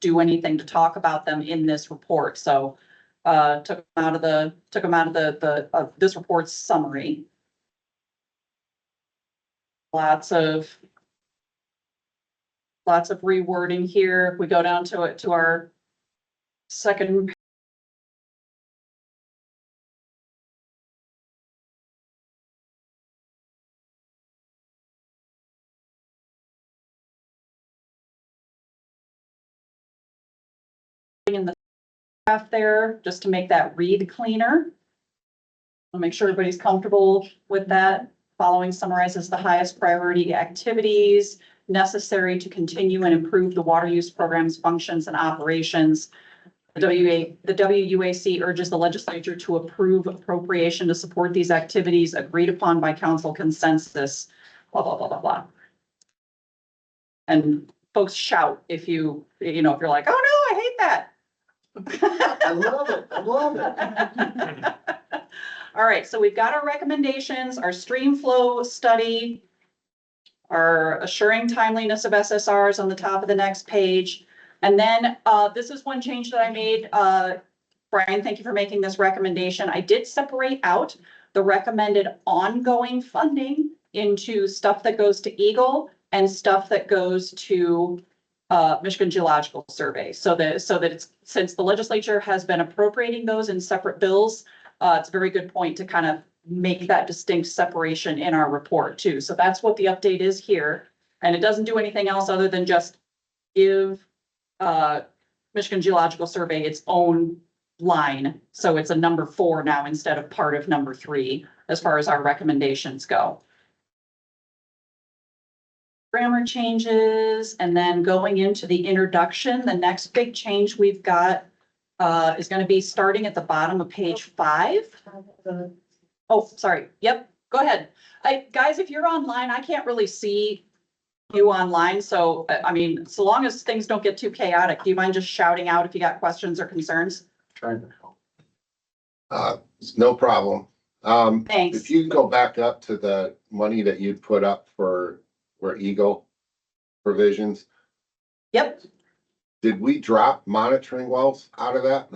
do anything to talk about them in this report. So took them out of this report's summary. Lots of rewording here. If we go down to our second. In the graph there, just to make that read cleaner. I'll make sure everybody's comfortable with that. Following summarizes the highest priority activities necessary to continue and improve the water use program's functions and operations. The WUAC urges the legislature to approve appropriation to support these activities agreed upon by council consensus, blah, blah, blah, blah, blah. And folks shout if you're like, oh no, I hate that. I love it. I love it. All right, so we've got our recommendations, our stream flow study, our assuring timeliness of SSRs on the top of the next page. And then this is one change that I made. Brian, thank you for making this recommendation. I did separate out the recommended ongoing funding into stuff that goes to Eagle and stuff that goes to Michigan Geological Survey. So that it's, since the legislature has been appropriating those in separate bills, it's a very good point to kind of make that distinct separation in our report too. So that's what the update is here. And it doesn't do anything else other than just give Michigan Geological Survey its own line. So it's a number 4 now instead of part of number 3 as far as our recommendations go. Grammar changes, and then going into the introduction, the next big change we've got is going to be starting at the bottom of page 5. Oh, sorry. Yep. Go ahead. Guys, if you're online, I can't really see you online. So, I mean, so long as things don't get too chaotic, do you mind just shouting out if you got questions or concerns? Trying to help. No problem. Thanks. If you go back up to the money that you'd put up for Eagle provisions. Yep. Did we drop monitoring wells out of that?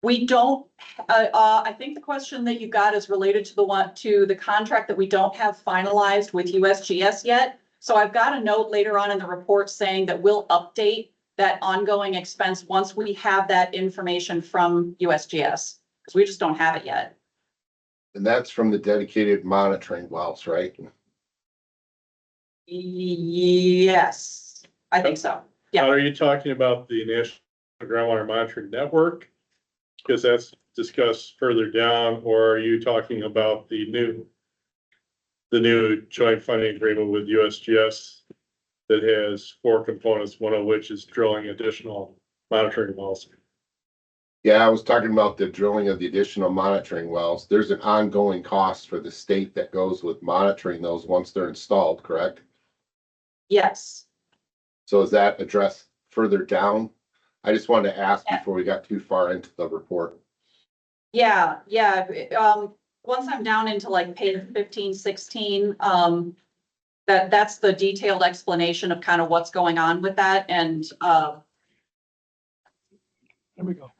We don't, I think the question that you got is related to the contract that we don't have finalized with USGS yet. So I've got a note later on in the report saying that we'll update that ongoing expense once we have that information from USGS, because we just don't have it yet. And that's from the dedicated monitoring wells, right? Yes, I think so. Yeah. Are you talking about the National Groundwater Monitoring Network? Because that's discussed further down, or are you talking about the new joint funding agreement with USGS that has 4 components, one of which is drilling additional monitoring wells? Yeah, I was talking about the drilling of the additional monitoring wells. There's an ongoing cost for the state that goes with monitoring those once they're installed, correct? Yes. So is that addressed further down? I just wanted to ask before we got too far into the report. Yeah. Once I'm down into like page 15, 16, that's the detailed explanation of kind of what's going on with that. And There we go.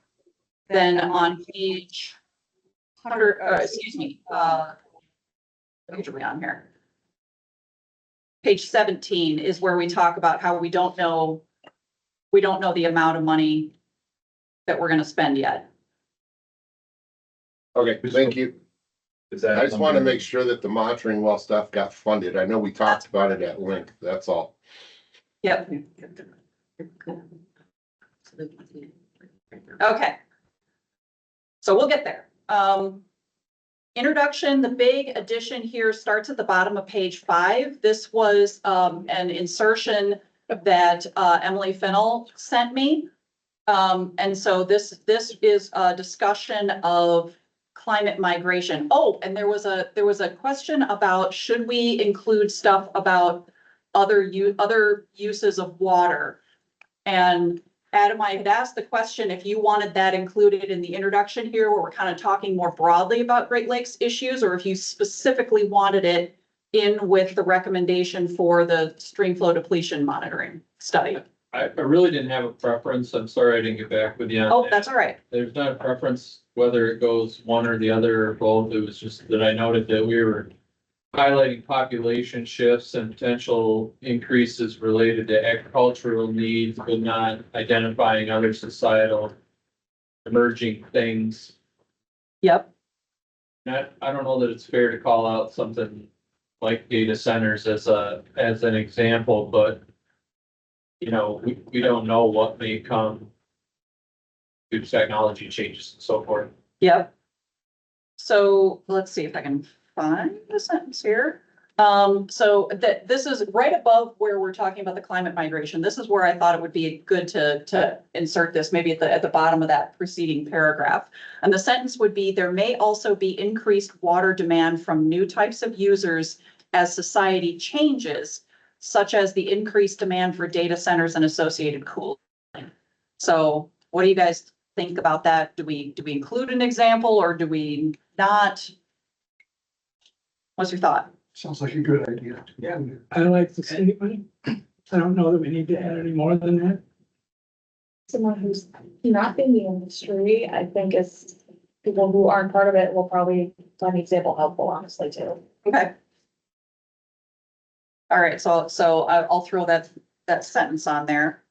then on page 100, excuse me, what page are we on here? Page 17 is where we talk about how we don't know the amount of money that we're going to spend yet. Okay, thank you. Is that I just want to make sure that the monitoring well stuff got funded. I know we talked about it at length, that's all. Yep. Okay. So we'll get there. Introduction, the big addition here starts at the bottom of page 5. This was an insertion that Emily Fennell sent me. And so this is a discussion of climate migration. Oh, and there was a question about should we include stuff about other uses of water. And Adam, I had asked the question if you wanted that included in the introduction here, where we're kind of talking more broadly about Great Lakes issues, or if you specifically wanted it in with the recommendation for the stream flow depletion monitoring study. I really didn't have a preference. I'm sorry I didn't get back with you on Oh, that. that's all right. There's not a preference whether it goes one or the other or both. It was just that I noted that we were highlighting population shifts and potential increases related to agricultural needs, but not identifying other societal emerging things. Yep. I don't know that it's fair to call out something like data centers as an example, but you know, we don't know what may come due to technology changes and so forth. Yep. So let's see if I can find the sentence here. So that this is right above where we're talking about the climate migration. This is where I thought it would be good to insert this, maybe at the bottom of that preceding paragraph. And the sentence would be, there may also be increased water demand from new types of users as society changes, such as the increased demand for data centers and associated cooling. So what do you guys think about that? Do we include an example or do we not? What's your thought? Sounds like a good idea. Yeah, I like the statement. I don't know that we need to add any more than that. Someone who's not in the industry, I think is, people who aren't part of it will probably find the example helpful, honestly, too. Okay. All right, so I'll throw that sentence on there.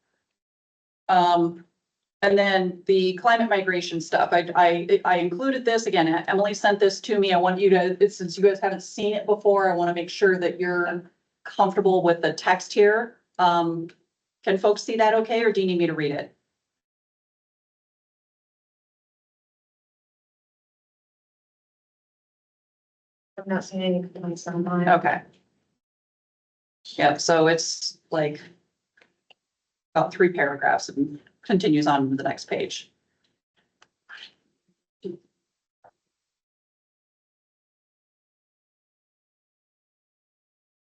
And then the climate migration stuff, I included this, again, Emily sent this to me. I want you to, since you guys haven't seen it before, I want to make sure that you're comfortable with the text here. Can folks see that okay, or do you need me to read it? I've not seen any complaints on mine. Okay. Yeah, so it's like about 3 paragraphs and continues on to the next page.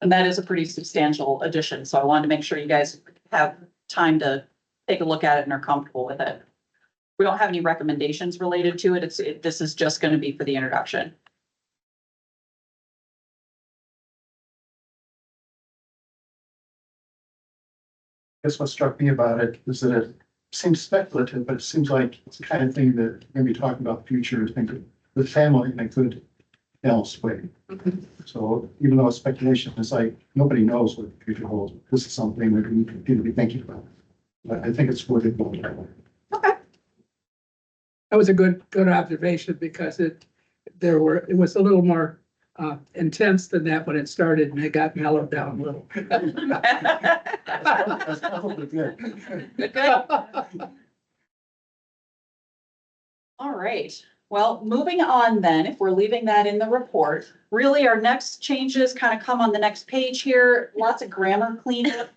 And that is a pretty substantial addition, so I wanted to make sure you guys have time to take a look at it and are comfortable with it. We don't have any recommendations related to it. This is just going to be for the introduction. I guess what struck me about it is that it seems speculative, but it seems like it's the kind of thing that when we talk about the future, think of the family in a good balanced way. So even though it's speculation, it's like nobody knows what the future holds. This is something that we need to be thinking about. But I think it's worth it going that way. Okay. That was a good observation because it was a little more intense than that when it started and it got mellowed down a little. That's probably good. Good. All right. Well, moving on then, if we're leaving that in the report, really our next changes kind of come on the next page here. Lots of grammar cleanup.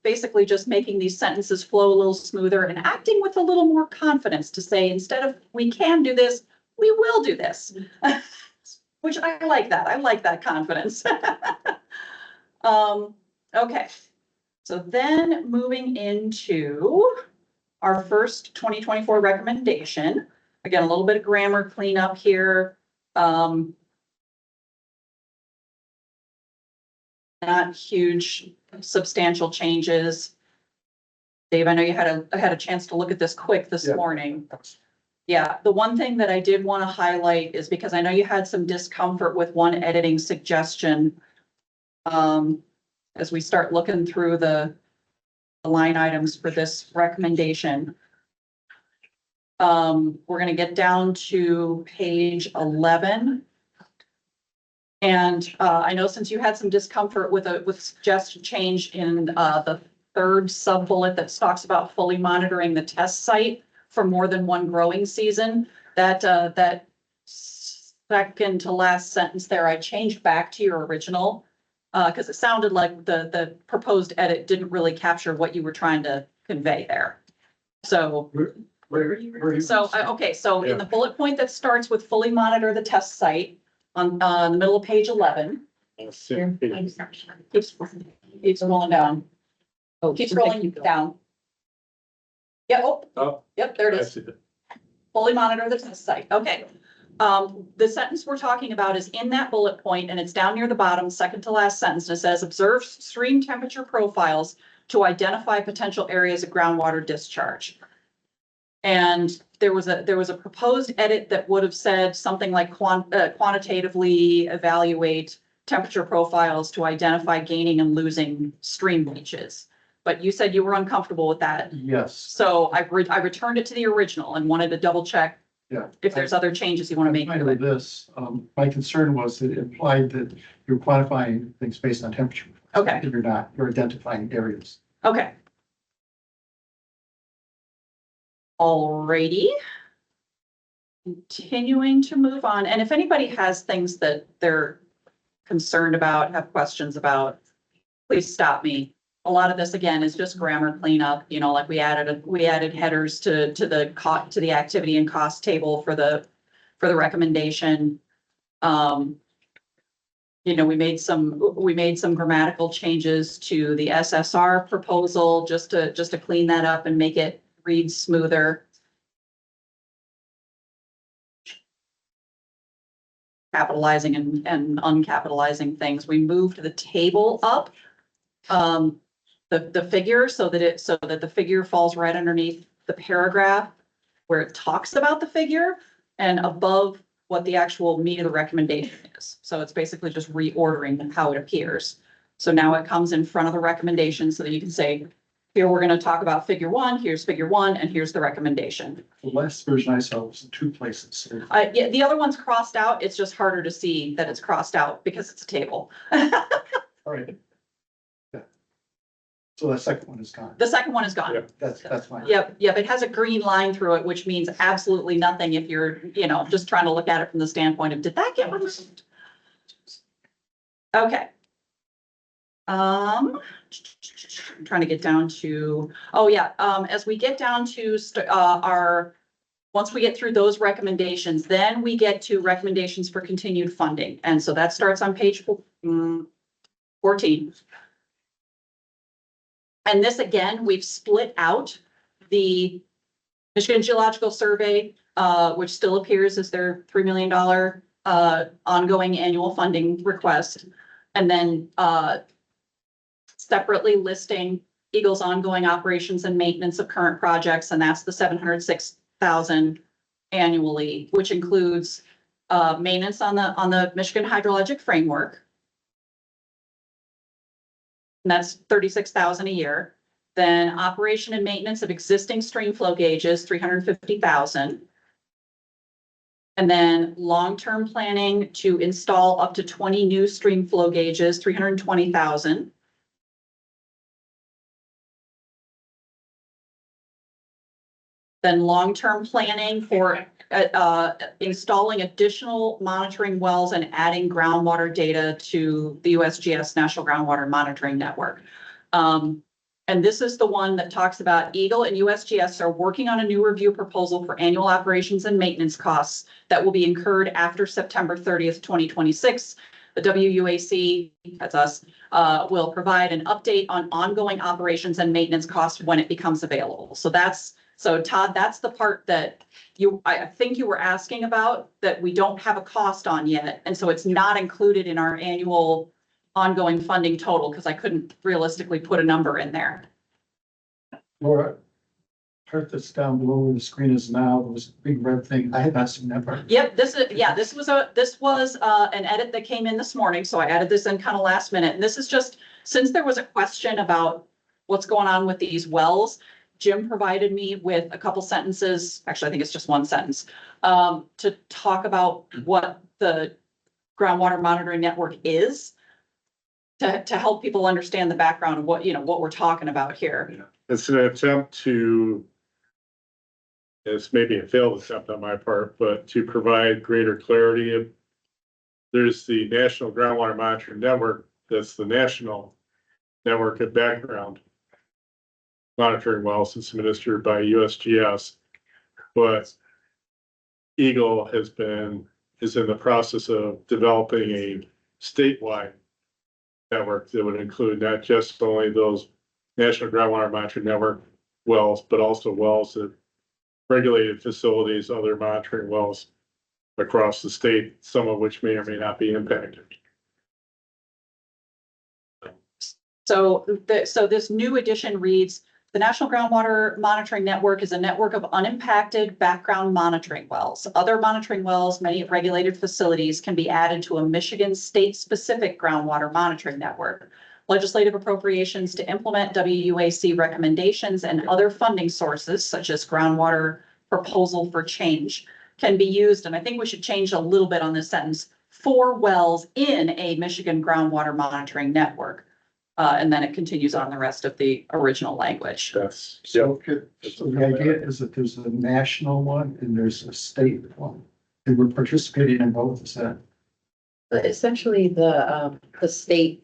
Basically just making these sentences flow a little smoother and acting with a little more confidence to say, instead of we can do this, we will do this. Which I like that. I like that confidence. Okay. So then moving into our first 2024 recommendation. Again, a little bit of grammar cleanup here. Not huge, substantial changes. Dave, I know you had a chance to look at this quick this Yeah. morning. Yeah, the one thing that I did want to highlight is because I know you had some discomfort with one editing suggestion. As we start looking through the line items for this recommendation. We're gonna get down to page 11. And I know since you had some discomfort with suggested change in the 3rd sub-bullet that talks about fully monitoring the test site for more than one growing season, that second to last sentence there, I changed back to your original. Because it sounded like the proposed edit didn't really capture what you were trying to convey there. So, okay, so in the bullet point that starts with fully monitor the test site on the middle of page 11. Keep scrolling down. Oh, Keep scrolling down. Yeah, Oh, yep, there it I is. see it. Fully monitor the test site. Okay. The sentence we're talking about is in that bullet point, and it's down near the bottom, second to last sentence. And it says, observe stream temperature profiles to identify potential areas of groundwater discharge. And there was a proposed edit that would have said something like quantitatively evaluate temperature profiles to identify gaining and losing stream reaches. But you said you were uncomfortable with that. Yes. So I returned it to the original and wanted to double check Yeah. if there's other changes you want to I'm make fine to with it. this. My concern was that it implied that you're quantifying things based on temperature. Okay. If you're not, you're identifying areas. Okay. Alrighty. Continuing to move on, and if anybody has things that they're concerned about, have questions about, please stop me. A lot of this, again, is just grammar cleanup, you know, like we added headers to the activity and cost table for the recommendation. You know, we made some grammatical changes to the SSR proposal just to clean that up and make it read smoother. Capitalizing and uncapitalizing things. We moved the table up. The figure so that the figure falls right underneath the paragraph where it talks about the figure and above what the actual meat of the recommendation is. So it's basically just reordering how it appears. So now it comes in front of the recommendation so that you can say, here, we're going to talk about figure one, here's figure one, and here's the recommendation. The last version I saw was in two places. So Yeah, the other one's crossed out. It's just harder to see that it's crossed out because it's a table. all right. Yeah. So the second one is gone. The second one is gone. Yeah. That's fine. Yep, it has a green line through it, which means absolutely nothing if you're, you know, just trying to look at it from the standpoint of, did that get removed? Okay. I'm trying to get down to, oh yeah, as we get down to once we get through those recommendations, then we get to recommendations for continued funding. And so that starts on page 14. And this, again, we've split out the Michigan Geological Survey, which still appears as their $3 million ongoing annual funding request. And then separately listing Eagle's ongoing operations and maintenance of current projects, and that's the $706,000 annually, which includes maintenance on the Michigan Hydrologic Framework. And that's $36,000 a year. Then operation and maintenance of existing stream flow gauges, $350,000. And then long-term planning to install up to 20 new stream flow gauges, $320,000. Then long-term planning for installing additional monitoring wells and adding groundwater data to the USGS National Groundwater Monitoring Network. And this is the one that talks about Eagle and USGS are working on a new review proposal for annual operations and maintenance costs that will be incurred after September 30th, 2026. The WUAC, that's us, will provide an update on ongoing operations and maintenance costs when it becomes available. So Todd, that's the part that I think you were asking about, that we don't have a cost on yet. And so it's not included in our annual ongoing funding total because I couldn't realistically put a number in there. Laura, part that's down below where the screen is now, was a big red thing. I had not seen that part. Yep, this was an edit that came in this morning. So I added this in kind of last minute. And this is just, since there was a question about what's going on with these wells, Jim provided me with a couple sentences, actually, I think it's just one sentence, to talk about what the groundwater monitoring network is, to help people understand the background of what we're talking about here. It's an attempt to, it's maybe a failed attempt on my part, but to provide greater clarity. There's the National Groundwater Monitoring Network, that's the national network of background monitoring wells that's administered by USGS. But Eagle is in the process of developing a statewide network that would include not just only those National Groundwater Monitoring Network wells, but also wells that regulated facilities, other monitoring wells across the state, some of which may or may not be impacted. So this new edition reads, the National Groundwater Monitoring Network is a network of unimpacted background monitoring wells. Other monitoring wells, many at regulated facilities, can be added to a Michigan state-specific groundwater monitoring network. Legislative appropriations to implement WUAC recommendations and other funding sources, such as groundwater proposal for change, can be used, and I think we should change a little bit on this sentence, for wells in a Michigan groundwater monitoring network. And then it continues on the rest of the original language. That's, So the idea is that there's a national one and there's a state one. And we're participating in both, is that? But essentially, the state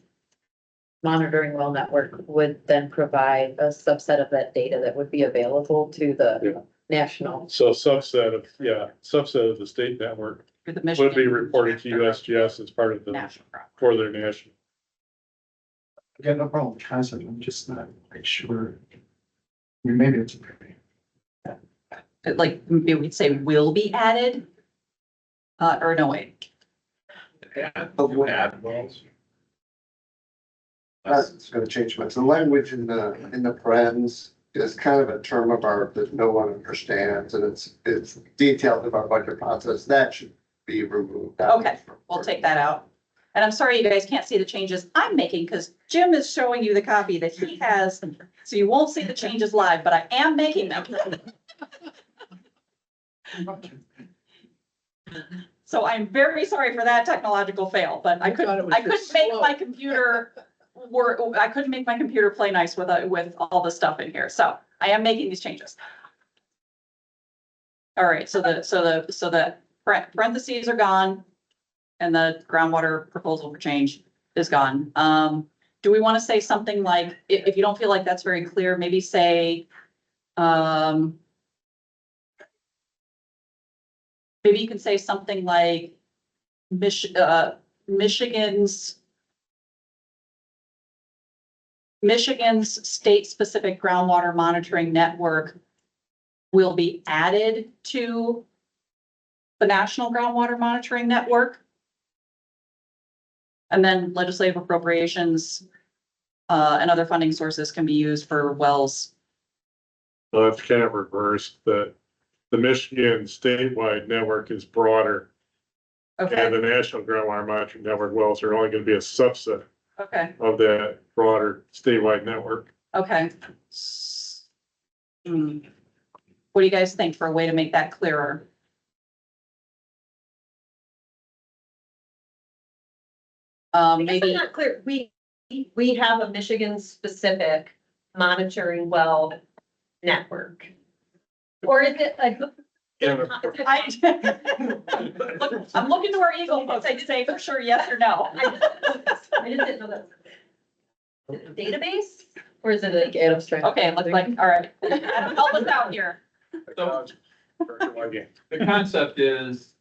monitoring well network would then provide a subset of that data that would be available to Yeah. the national. so subset of the state network For the would Michigan be reported to USGS as part of the, National Groundwater. for their national. Again, no problem with concept, I'm just not quite sure. I mean, maybe it's. Like, maybe we'd say will be added. Or no, wait. That's gonna change much. The language in the parens is kind of a term of art that no one understands, and it's detailed in our budget process. That should be removed. Okay, we'll take that out. And I'm sorry you guys can't see the changes I'm making because Jim is showing you the copy that he has. So you won't see the changes live, but I am making them. So I'm very sorry for that technological fail, but I couldn't make my computer work. I couldn't make my computer play nice with all the stuff in here. So I am making these changes. All right, so the parentheses are gone. And the groundwater proposal for change is gone. Do we want to say something like, if you don't feel like that's very clear, maybe say, maybe you can say something like Michigan's state-specific groundwater monitoring network will be added to the National Groundwater Monitoring Network. And then legislative appropriations and other funding sources can be used for wells. So that's kind of reversed, the Michigan statewide network is broader. And Okay, the National Groundwater Monitoring Network wells are only gonna be a subset okay, of that broader statewide network. okay. What do you guys think for a way to make that clearer? I guess Maybe, I'm not clear. We have a Michigan specific monitoring well network. Or is it a? I'm looking to our Eagle folks to say for sure yes or no. I just didn't know that. Is it a database or is it Like a? Adam's trying. Okay, looks like, all right. Help us out here. So the concept is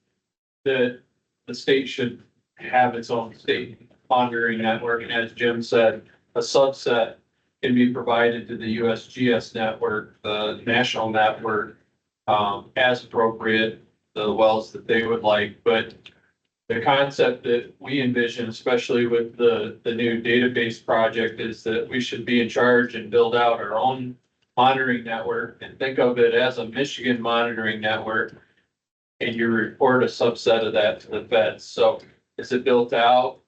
that the state should have its own state monitoring network, and as Jim said, a subset can be provided to the USGS network, the national network, as appropriate, the wells that they would like, but the concept that we envision, especially with the new database project, is that we should be in charge and build out our own monitoring network and think of it as a Michigan monitoring network. And you report a subset of that to the feds. So is it built out?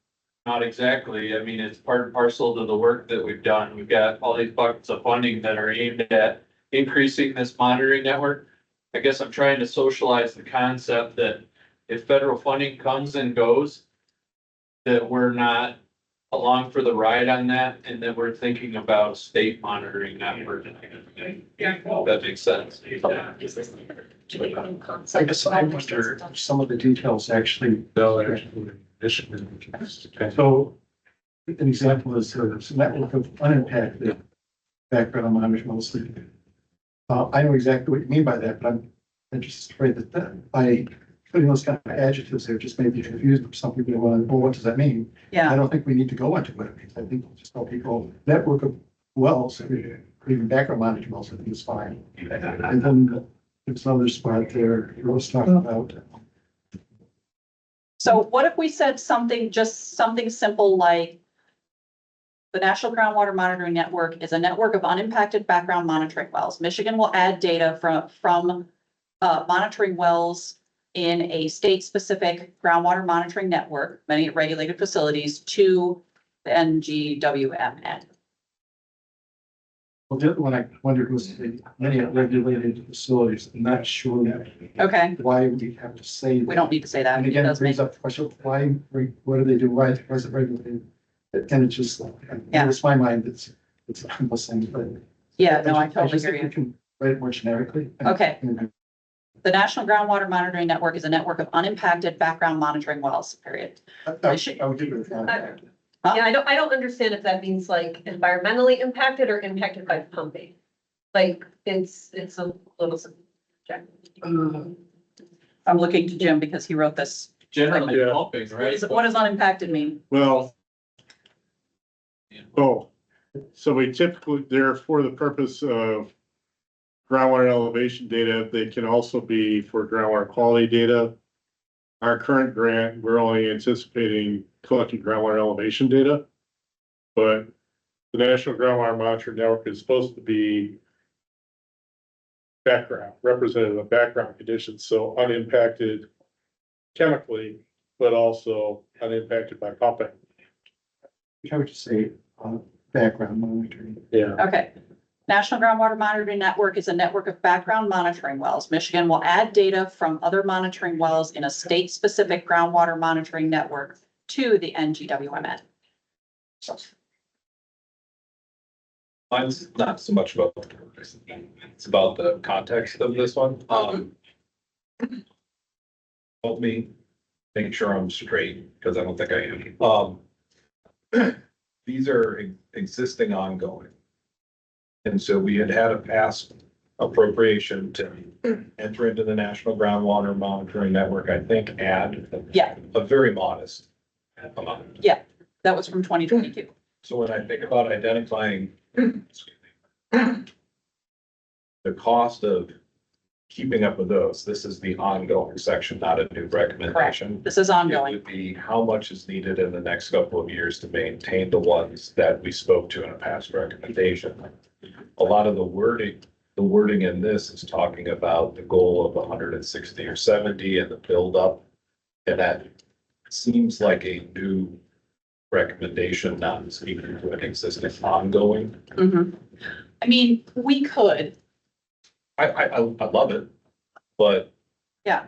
Not exactly. I mean, it's part and parcel to the work that we've done. We've got all these buckets of funding that are aimed at increasing this monitoring network. I guess I'm trying to socialize the concept that if federal funding comes and goes, that we're not along for the ride on that, and that we're thinking about state monitoring network. That makes sense. I guess I wonder if some of the details actually. Michigan. So an example is there's a network of unimpacted background monitoring mostly. I know exactly what you mean by that, but I'm just afraid that by putting those kind of adjectives there, just maybe confused for some people. Well, what does that mean? I Yeah, don't think we need to go into what it means. I think we'll just tell people network of wells, or even background monitoring wells, I think is fine. And then there's another spot there, Rose talking about So what if we said something, just something simple like the National Groundwater Monitoring Network is a network of unimpacted background monitoring wells. Michigan will add data from monitoring wells in a state-specific groundwater monitoring network, many regulated facilities, to the NGWMN. Well, the other one I wondered was the many regulated facilities. I'm not sure Okay, why we have to say that. we don't need to say that. And It again, it does make, brings up the question, why, what do they do? Why is it regulated? And it's just, Yeah. it's my mind, it's almost saying, but. yeah, no, I just totally think hear we you. can write it more generically. Okay. The National Groundwater Monitoring Network is a network of unimpacted background monitoring wells, period. I would give it that. Huh? Yeah, I don't understand if that means like environmentally impacted or impacted by pumping. Like, it's a little subjective. I'm looking to Jim because he wrote this. Generally Yeah. pumping, right? What does unimpacted mean? Well. Oh, so we typically, they're for the purpose of groundwater elevation data. They can also be for groundwater quality data. Our current grant, we're only anticipating collecting groundwater elevation data. But the National Groundwater Monitoring Network is supposed to be background, representative of background conditions, so unimpacted chemically, but also unimpacted by pumping. I would just say, background monitoring. Yeah. Okay. National Groundwater Monitoring Network is a network of background monitoring wells. Michigan will add data from other monitoring wells in a state-specific groundwater monitoring network to the NGWMN. Mine's not so much about the purpose, it's about the context of this one. Help me make sure I'm straight, because I don't think I am. These are existing ongoing. And so we had a past appropriation to enter into the National Groundwater Monitoring Network, I think, add Yeah. a very modest amount. That was from 2022. So when I think about identifying excuse me, the cost of keeping up with those, this is the ongoing section, not a new recommendation. This is It ongoing. would be how much is needed in the next couple of years to maintain the ones that we spoke to in a past recommendation. A lot of the wording in this is talking about the goal of 160 or 70 and the buildup. And that seems like a new recommendation, not speaking to an existing ongoing. Mhm. I mean, we could, I love it, but. Yeah.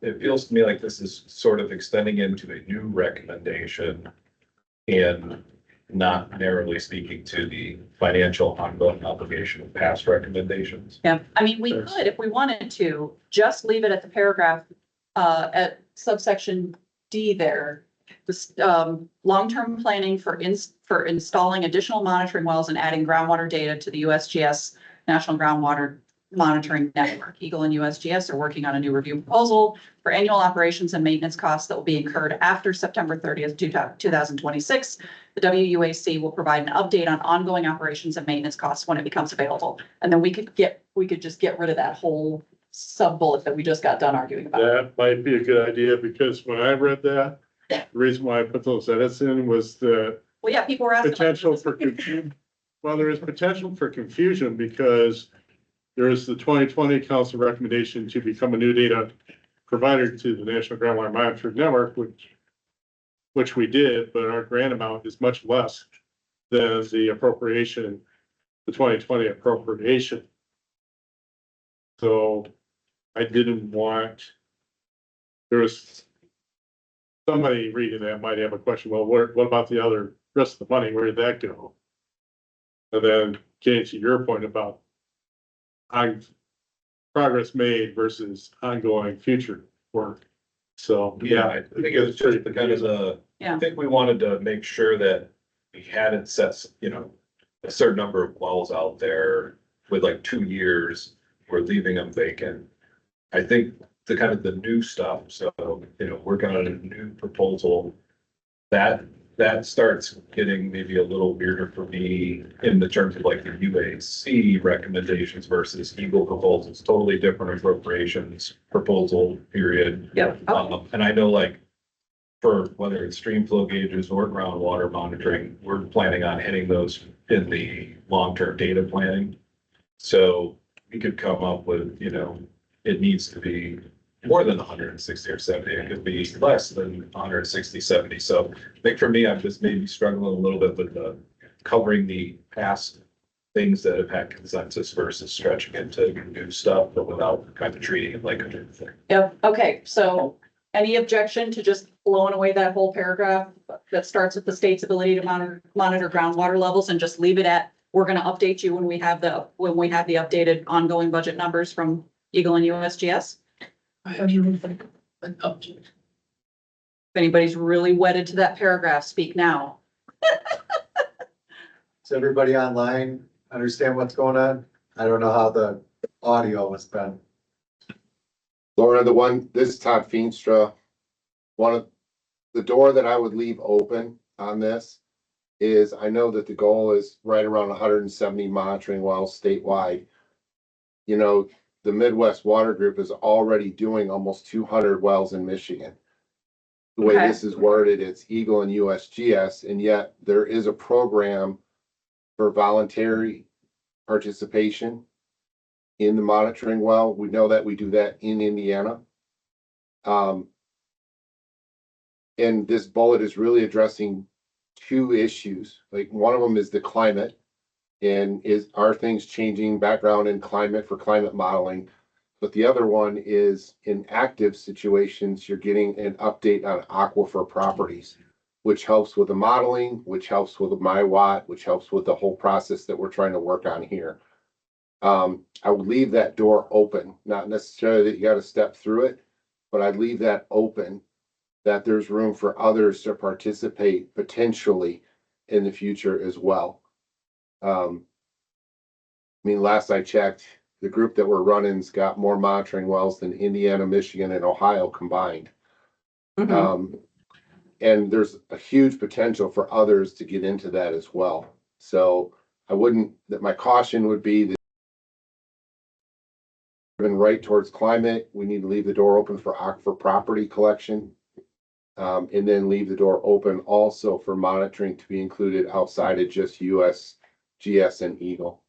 It feels to me like this is sort of extending into a new recommendation. And not narrowly speaking to the financial ongoing obligation of past recommendations. yeah, I mean, we could, if we wanted to, just leave it at the paragraph, at subsection D there. This, long-term planning for installing additional monitoring wells and adding groundwater data to the USGS National Groundwater Monitoring Network. Eagle and USGS are working on a new review proposal for annual operations and maintenance costs that will be incurred after September 30th, 2026. The WUAC will provide an update on ongoing operations and maintenance costs when it becomes available. And then we could just get rid of that whole sub bullet that we just got done arguing about. That might be a good idea, because when I read that, the reason why I put those edits in was the Well, yeah, people were asking. potential for confusion. Well, there is potential for confusion because there is the 2020 council recommendation to become a new data provider to the National Groundwater Monitoring Network, which we did, but our grant amount is much less than the appropriation, the 2020 appropriation. So I didn't want, there was somebody reading that might have a question, well, what about the other rest of the money? Where did that go? And then getting to your point about progress made versus ongoing future work. So, Yeah, I think it's just the kind of Yeah. I think we wanted to make sure that we hadn't set, a certain number of wells out there with like 2 years, we're leaving them vacant. I think the new stuff, so, working on a new proposal, that that starts getting maybe a little weirder for me in the terms of like the UAC recommendations versus Eagle proposals, totally different appropriations proposal period. Yep. And I know like for whether it's stream flow gauges or groundwater monitoring, we're planning on hitting those in the long-term data planning. So we could come up with, you know, it needs to be more than 160 or 70. It could be less than 160, 70. So I think for me, I'm just maybe struggling a little bit with the covering the past things that have had consensus versus stretching into new stuff, but without kind of treating it like a new thing. Yep, okay, so any objection to just blowing away that whole paragraph that starts with the state's ability to monitor groundwater levels and just leave it at, we're gonna update you when we have the updated ongoing budget numbers from Eagle and USGS? I have no objection. If anybody's really wedded to that paragraph, speak now. Does everybody online understand what's going on? I don't know how the audio has been. Laura, this is Todd Feenstra. One of the door that I would leave open on this is I know that the goal is right around 170 monitoring wells statewide. You know, the Midwest Water Group is already doing almost 200 wells in Michigan. The way Okay. this is worded, it's Eagle and USGS, and yet there is a program for voluntary participation in the monitoring well. We know that we do that in Indiana. And this bullet is really addressing two issues. Like one of them is the climate. And are things changing background in climate for climate modeling? But the other one is in active situations, you're getting an update on aquifer properties, which helps with the modeling, which helps with the MyWatt, which helps with the whole process that we're trying to work on here. I would leave that door open, not necessarily that you got to step through it, but I'd leave that open, that there's room for others to participate potentially in the future as well. I mean, last I checked, the group that we're running's got more monitoring wells than Indiana, Michigan, and Ohio combined. Mhm. And there's a huge potential for others to get into that as well. So my caution would be that right towards climate, we need to leave the door open for aquifer property collection. And then leave the door open also for monitoring to be included outside of just USGS and Eagle.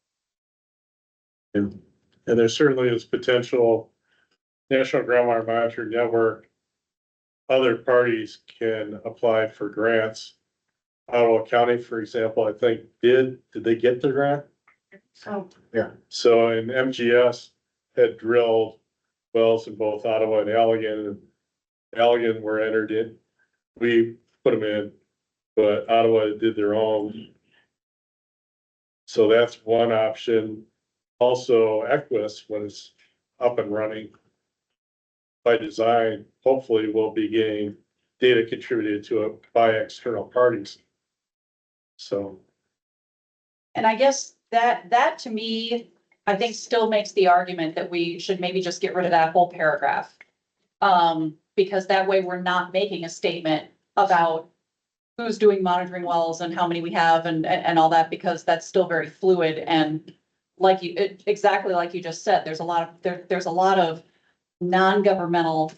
And there certainly is potential, National Groundwater Monitoring Network, other parties can apply for grants. Ottawa County, for example, I think did they get the grant? Oh. Yeah. So, and MGS had drilled wells in both Ottawa and Allegan, and Allegan were entered in. We put them in, but Ottawa did their own. So that's one option. Also, Equus, when it's up and running by design, hopefully will be getting data contributed to it by external parties. So, And I guess that to me, I think still makes the argument that we should maybe just get rid of that whole paragraph. Because that way we're not making a statement about who's doing monitoring wells and how many we have and all that, because that's still very fluid. And like exactly like you just said, there's a lot of non-governmental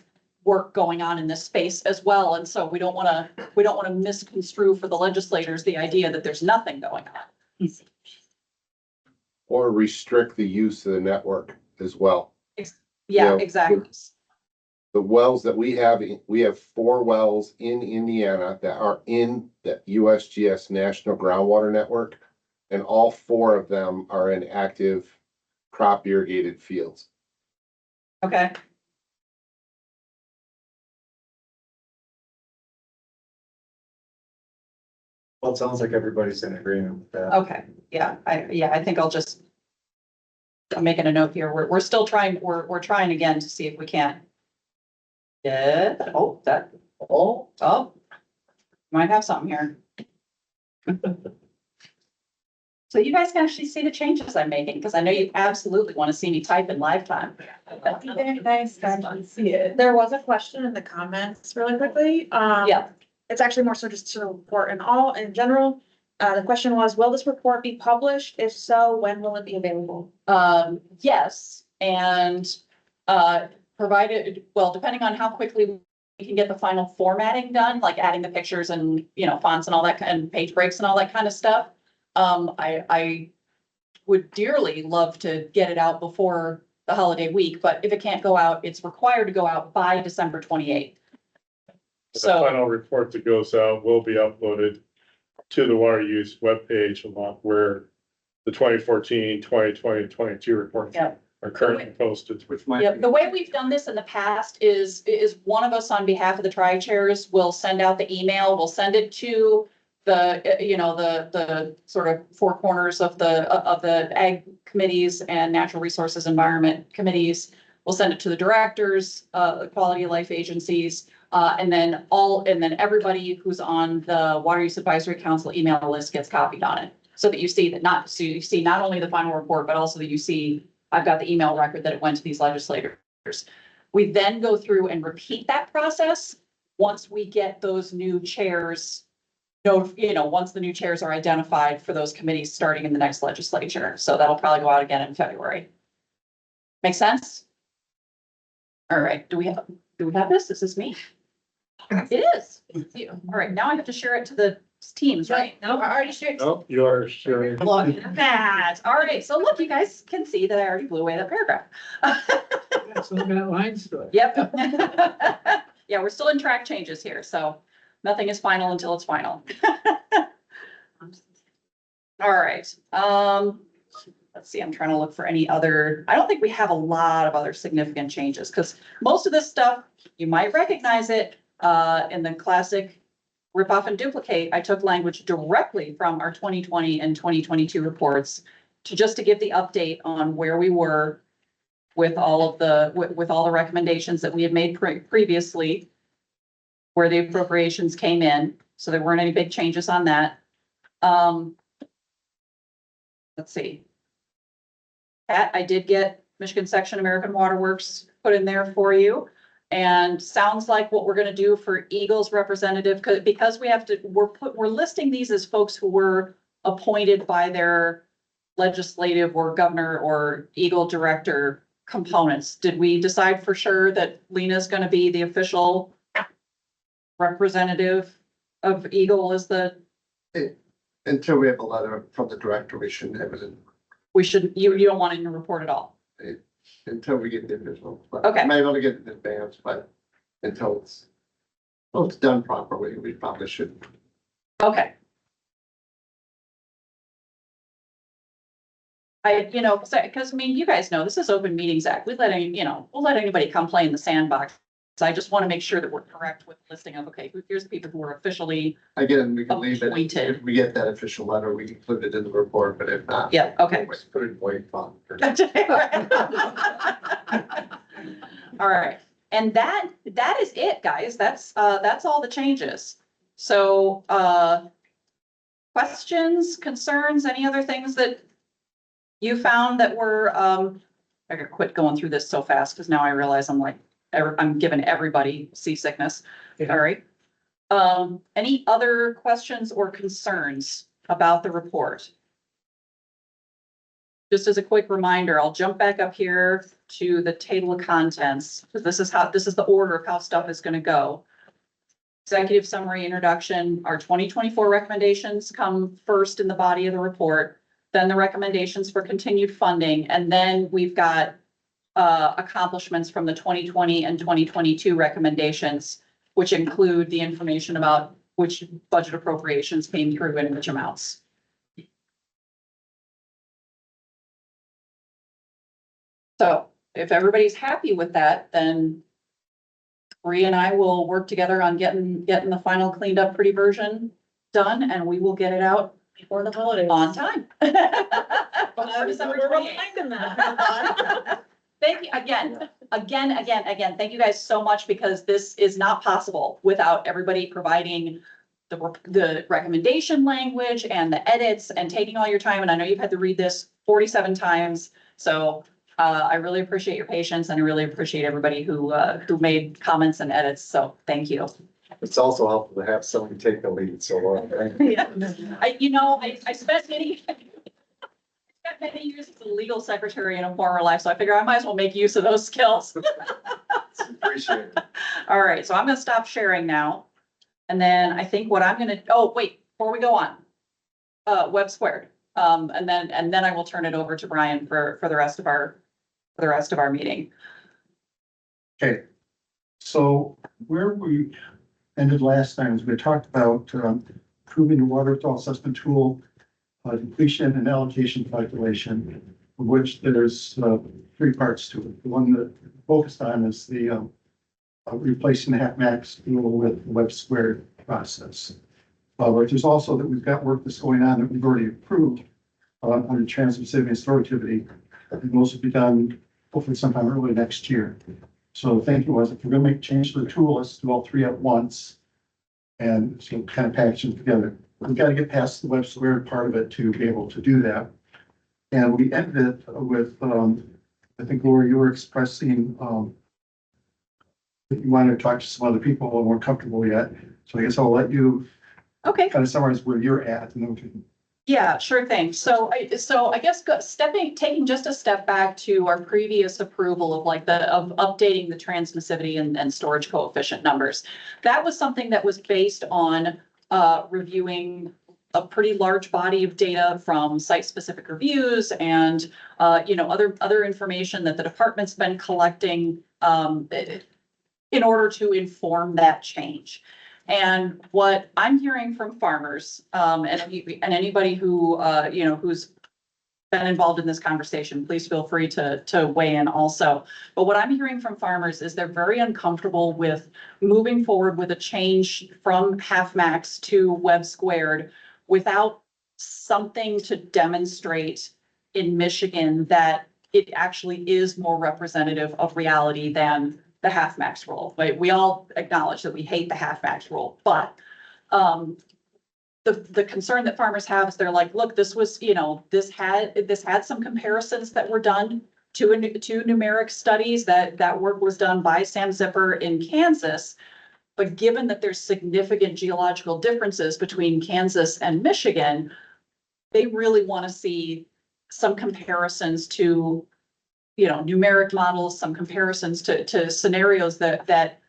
work going on in this space as well. And so we don't want to misconstrue for the legislators the idea that there's nothing going on. Or restrict the use of the network as well. Yeah, Yeah. exactly. The wells that we have 4 wells in Indiana that are in the USGS National Groundwater Network. And all 4 of them are in active crop irrigated fields. Okay. Well, it sounds like everybody's in agreement with that. Okay, yeah, I think I'm making a note here. We're still trying, we're trying again to see if we can. Yeah, might have something here. So you guys can actually see the changes I'm making, because I know you absolutely want to see me type in live time. That'd be very nice to actually see it. There was a question in the comments really quickly. Yeah. it's actually more so just to report in all, in general. The question was, will this report be published? If so, when will it be available? Yes, and, provided, well, depending on how quickly we can get the final formatting done, like adding the pictures and, you know, fonts and all that, and page breaks and all that kind of stuff. I would dearly love to get it out before the holiday week, but if it can't go out, it's required to go out by December 28th. The So, final report that goes out will be uploaded to the water use webpage along where the 2014, 2020, 22 reports Yeah. are currently posted. Which might yeah, be. the way we've done this in the past is one of us on behalf of the tri-chairs will send out the email, we'll send it to the, you know, the sort of four corners of the ag committees and natural resources environment committees. We'll send it to the directors, the quality of life agencies, and then everybody who's on the Water Use Advisory Council email list gets copied on it. So that you see that so you see not only the final report, but also that you see, I've got the email record that it went to these legislators. We then go through and repeat that process once we get those new chairs. Once the new chairs are identified for those committees starting in the next legislature. So that'll probably go out again in February. Make sense? All right, do we have this? This is me. It is. It's you. All right, now I have to share it to the teams, right? No, I already shared. Oh, you are sharing. Look at that. All right, so look, you guys can see that I already blew away that paragraph. So that line's good. Yep. Yeah, we're still in track changes here, so nothing is final until it's final. All right, let's see, I'm trying to look for any other, I don't think we have a lot of other significant changes, because most of this stuff, you might recognize it, in the classic rip off and duplicate. I took language directly from our 2020 and 2022 reports to give the update on where we were with all of with all the recommendations that we had made previously, where the appropriations came in. So there weren't any big changes on that. Let's see. Pat, I did get Michigan Section American Water Works put in there for you. And sounds like what we're gonna do for Eagle's representative, because we have to, we're listing these as folks who were appointed by their legislative or governor or Eagle director components. Did we decide for sure that Lena's gonna be the official representative of Eagle as Until we have a letter from the director, we shouldn't have it in, you don't want it in the report at all? until we get the official. But Okay. I may be able to get it in advance, but until it's done properly, we probably should. Okay. Because I mean, you guys know, this is Open Meetings Act. We'll let anybody come play in the sandbox. So I just want to make sure that we're correct with listing of, okay, here's the people who are officially, Again, we can leave it, Appointed. if we get that official letter, we can include it in the report, but if not. yeah, okay. Let's put it in white font. All right, and that is it, guys. That's all the changes. So, questions, concerns, any other things that you found that were, I gotta quit going through this so fast, because now I realize I'm giving everybody seasickness. Yeah. All right. Any other questions or concerns about the report? Just as a quick reminder, I'll jump back up here to the table of contents, because this is the order of how stuff is gonna go. Executive summary introduction, our 2024 recommendations come first in the body of the report, then the recommendations for continued funding, and then we've got accomplishments from the 2020 and 2022 recommendations, which include the information about which budget appropriations came through and which amounts. So if everybody's happy with that, then Bree and I will work together on getting the final cleaned up pretty version done, and we will get it out Before the holidays. on time. Before December 28th. Reminding them. Thank you again. Thank you guys so much, because this is not possible without everybody providing the recommendation language and the edits and taking all your time. And I know you've had to read this 47 times. So I really appreciate your patience, and I really appreciate everybody who made comments and edits. So thank you. It's also helpful to have someone take the lead, so, right? I spent many years as a legal secretary in a former life, so I figure I might as well make use of those skills. Appreciate it. All right, so I'm gonna stop sharing now. And then I think what I'm gonna, oh, wait, before we go on. Web Squared, and then I will turn it over to Brian for the rest of our meeting. Okay, so where we ended last time is we talked about improving the water withdrawal assessment tool, depletion and allocation calculation, of which there's three parts to it. The one that we're focused on is the replacing the half max tool with the web squared process. But there's also that we've got work that's going on that we've already approved on the transmissivity and storativity. And those will be done hopefully sometime early next year. So the thinking was, if we're gonna make change to the tool, let's do all three at once. And so kind of package them together. We've got to get past the web squared part of it to be able to do that. And we ended it with, I think, Laura, you were expressing that you wanted to talk to some other people who weren't comfortable yet. So I guess I'll let you Okay. kind of summarize where you're at and then we can. Yeah, sure thing. So I guess taking just a step back to our previous approval of updating the transmissivity and storage coefficient numbers. That was something that was based on reviewing a pretty large body of data from site-specific reviews and other information that the department's been collecting in order to inform that change. And what I'm hearing from farmers, and anybody who, who's been involved in this conversation, please feel free to weigh in also. But what I'm hearing from farmers is they're very uncomfortable with moving forward with a change from half max to web squared without something to demonstrate in Michigan that it actually is more representative of reality than the half max rule. Right? We all acknowledge that we hate the half max rule, but the concern that farmers have is they're like, look, this was, this had some comparisons that were done to numeric studies that work was done by Sam Zipper in Kansas. But given that there's significant geological differences between Kansas and Michigan, they really want to see some comparisons to numeric models, some comparisons to scenarios that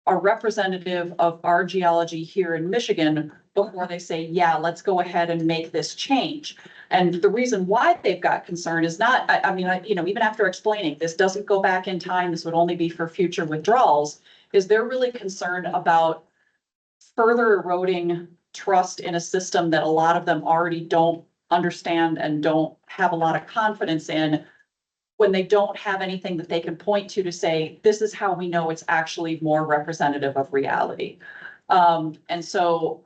are representative of our geology here in Michigan before they say, yeah, let's go ahead and make this change. And the reason why they've got concern is not, even after explaining, this doesn't go back in time, this would only be for future withdrawals, is they're really concerned about further eroding trust in a system that a lot of them already don't understand and don't have a lot of confidence in, when they don't have anything that they can point to say, this is how we know it's actually more representative of reality. And so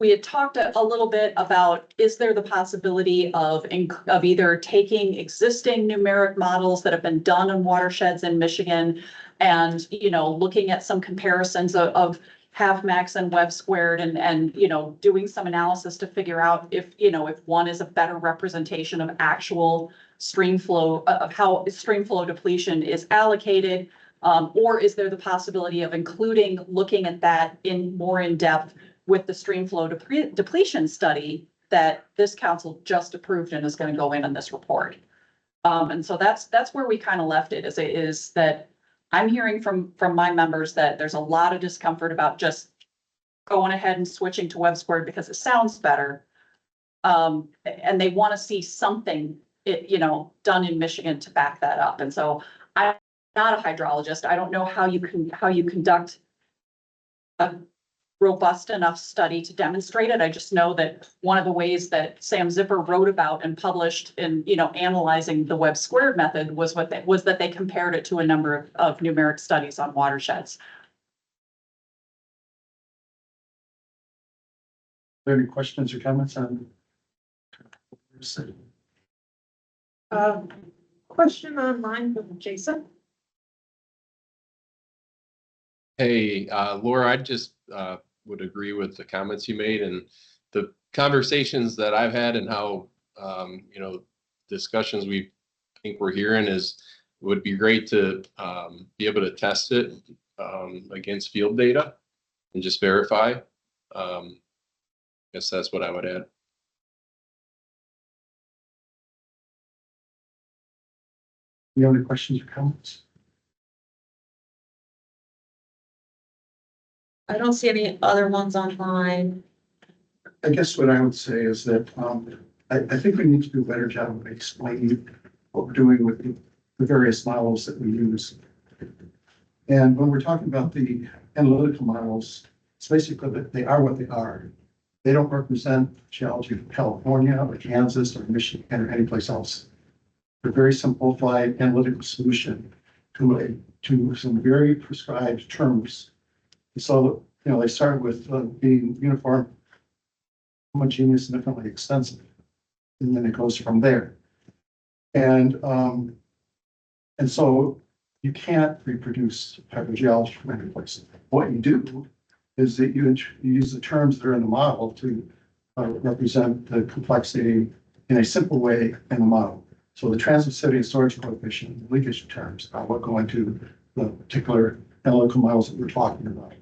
we had talked a little bit about, is there the possibility of either taking existing numeric models that have been done in watersheds in Michigan and, looking at some comparisons of half max and web squared and doing some analysis to figure out if one is a better representation of actual stream flow, of how stream flow depletion is allocated, or is there the possibility of looking at that more in depth with the stream flow depletion study that this council just approved and is going to go in this report. And so that's where we kind of left it, is that I'm hearing from my members that there's a lot of discomfort about just going ahead and switching to web squared because it sounds better. And they want to see something done in Michigan to back that up. And so I'm not a hydrologist. I don't know how you conduct a robust enough study to demonstrate it. I just know that one of the ways that Sam Zipper wrote about and published in, analyzing the web squared method was that they compared it to a number of numeric studies on watersheds. Are there any questions or comments on? Question online from Jason. Hey, Laura, I just would agree with the comments you made and the conversations that I've had and how, discussions I think we're hearing would be great to be able to test it against field data and just verify. Guess that's what I would add. Any other questions or comments? I don't see any other ones online. I guess what I would say is that, I think we need to do a better job of explaining what we're doing with the various models that we use. And when we're talking about the analytical models, it's basically that they are what they are. They don't represent geology of California or Kansas or Michigan or anyplace else. They're very simplified analytical solution to some very prescribed terms. So, they start with being uniform, homogeneous, and definitely extensive. And then it goes from there. And so you can't reproduce hydrogeology from any place. What you do is that you use the terms that are in the model to represent the complexity in a simple way in the model. So the transmissivity and storage coefficient, leakage terms are what go into the particular analytical models that we're talking about.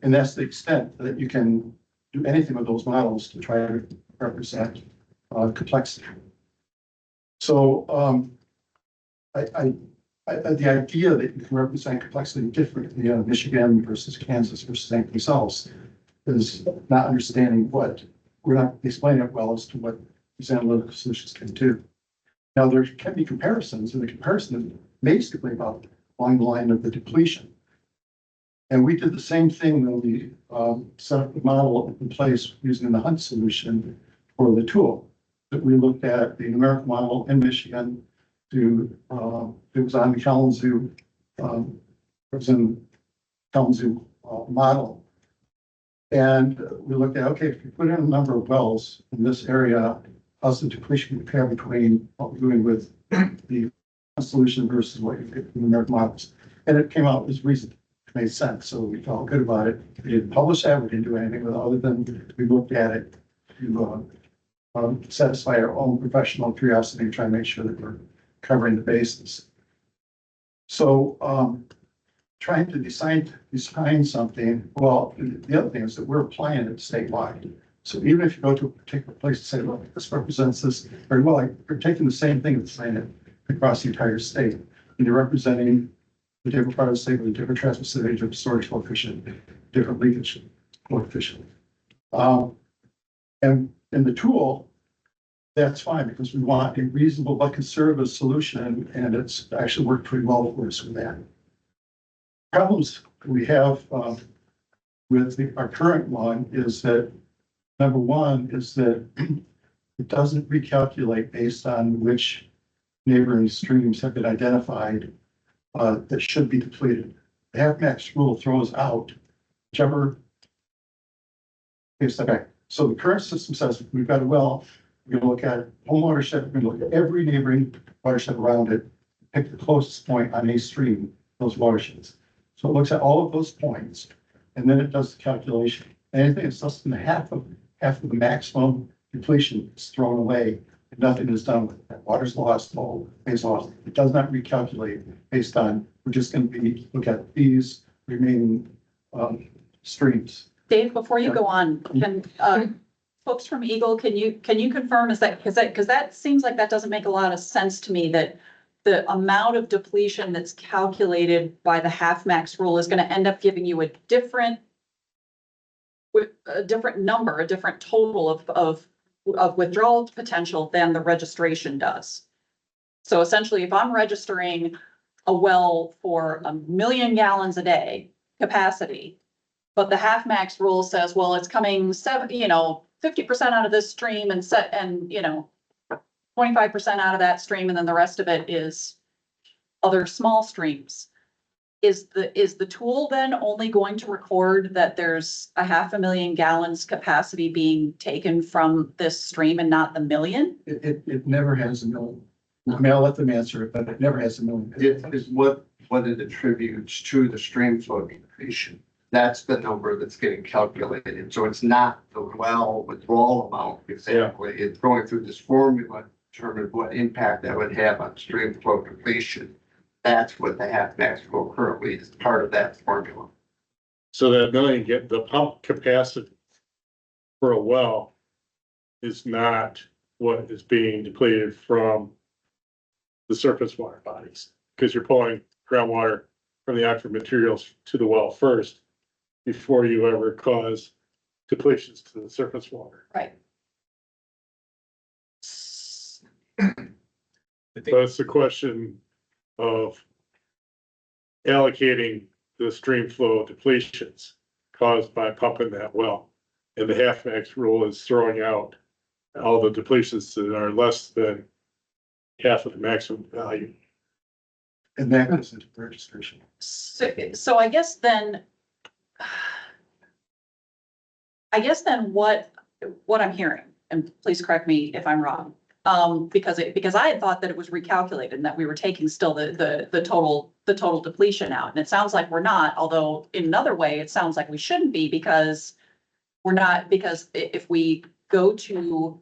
And that's the extent that you can do anything with those models to try to represent complexity. So the idea that you can represent complexity differently in Michigan versus Kansas versus anyplace else is not understanding we're not explaining it well as to what these analytical solutions can do. Now, there can be comparisons, and the comparison is basically about along the line of the depletion. And we did the same thing when we set up the model in place using the Hunt solution for the tool. That we looked at the numerical model in Michigan it was on the Kalamazoo, model. And we looked at, okay, if you put in a number of wells in this area, how's the depletion compare between what we're doing with the solution versus what you get from the numerical models? And it came out as reasonable. It made sense. So we felt good about it. We didn't publish that. We didn't do anything with it other than we looked at it to satisfy our own professional curiosity and try and make sure that we're covering the bases. So trying to design something, well, the other thing is that we're applying it statewide. So even if you go to a particular place and say, well, this represents this very well, you're taking the same thing and designing it across the entire state. And you're representing the different part of the state with a different transmissivity, different storage coefficient, different leakage coefficient. And in the tool, that's fine because we want a reasonable but conservative solution, and it's actually worked pretty well for us with that. Problems we have with our current one is that number one is that it doesn't recalculate based on which neighboring streams have been identified that should be depleted. The half max rule throws out whichever. Okay, so the current system says we've got a well. We're gonna look at home watershed, we're gonna look at every neighboring watershed around it, pick the closest point on a stream, those watersheds. So it looks at all of those points, and then it does the calculation. Anything that's less than half of the maximum depletion is thrown away, and nothing is done with it. Water's lost, all is lost. It does not recalculate based on, we're just gonna look at these remaining streams. Dave, before you go on, can, folks from Eagle, can you confirm is that, because that seems like that doesn't make a lot of sense to me, that the amount of depletion that's calculated by the half max rule is going to end up giving you a different number, a different total of withdrawal potential than the registration does. So essentially, if I'm registering a well for 1 million gallons a day capacity, but the half max rule says, well, it's coming 50% out of this stream and 25% out of that stream, and then the rest of it is other small streams. Is the tool then only going to record that there's 500,000 gallons capacity being taken from this stream and not the million? It never has a million. I mean, I'll let them answer it, but it never has a million. It is what it attributes to the stream flow depletion. That's the number that's getting calculated. So it's not the well withdrawal amount exactly. Yeah. It's going through this formula to determine what impact that would have on stream flow depletion. That's what the half max rule currently is part of that formula. So that million get the pump capacity for a well is not what is being depleted from the surface water bodies. Because you're pulling groundwater from the aquifer materials to the well first before you ever cause depletions to the surface water. Right. I think So it's the question of allocating the stream flow depletions caused by pumping that well. And the half max rule is throwing out all the depletions that are less than half of the maximum value. And that goes into registration. So I guess then what I'm hearing, and please correct me if I'm wrong, because I had thought that it was recalculated and that we were taking still the total depletion out. And it sounds like we're not, although in another way, it sounds like we shouldn't be because we're not, because if we go to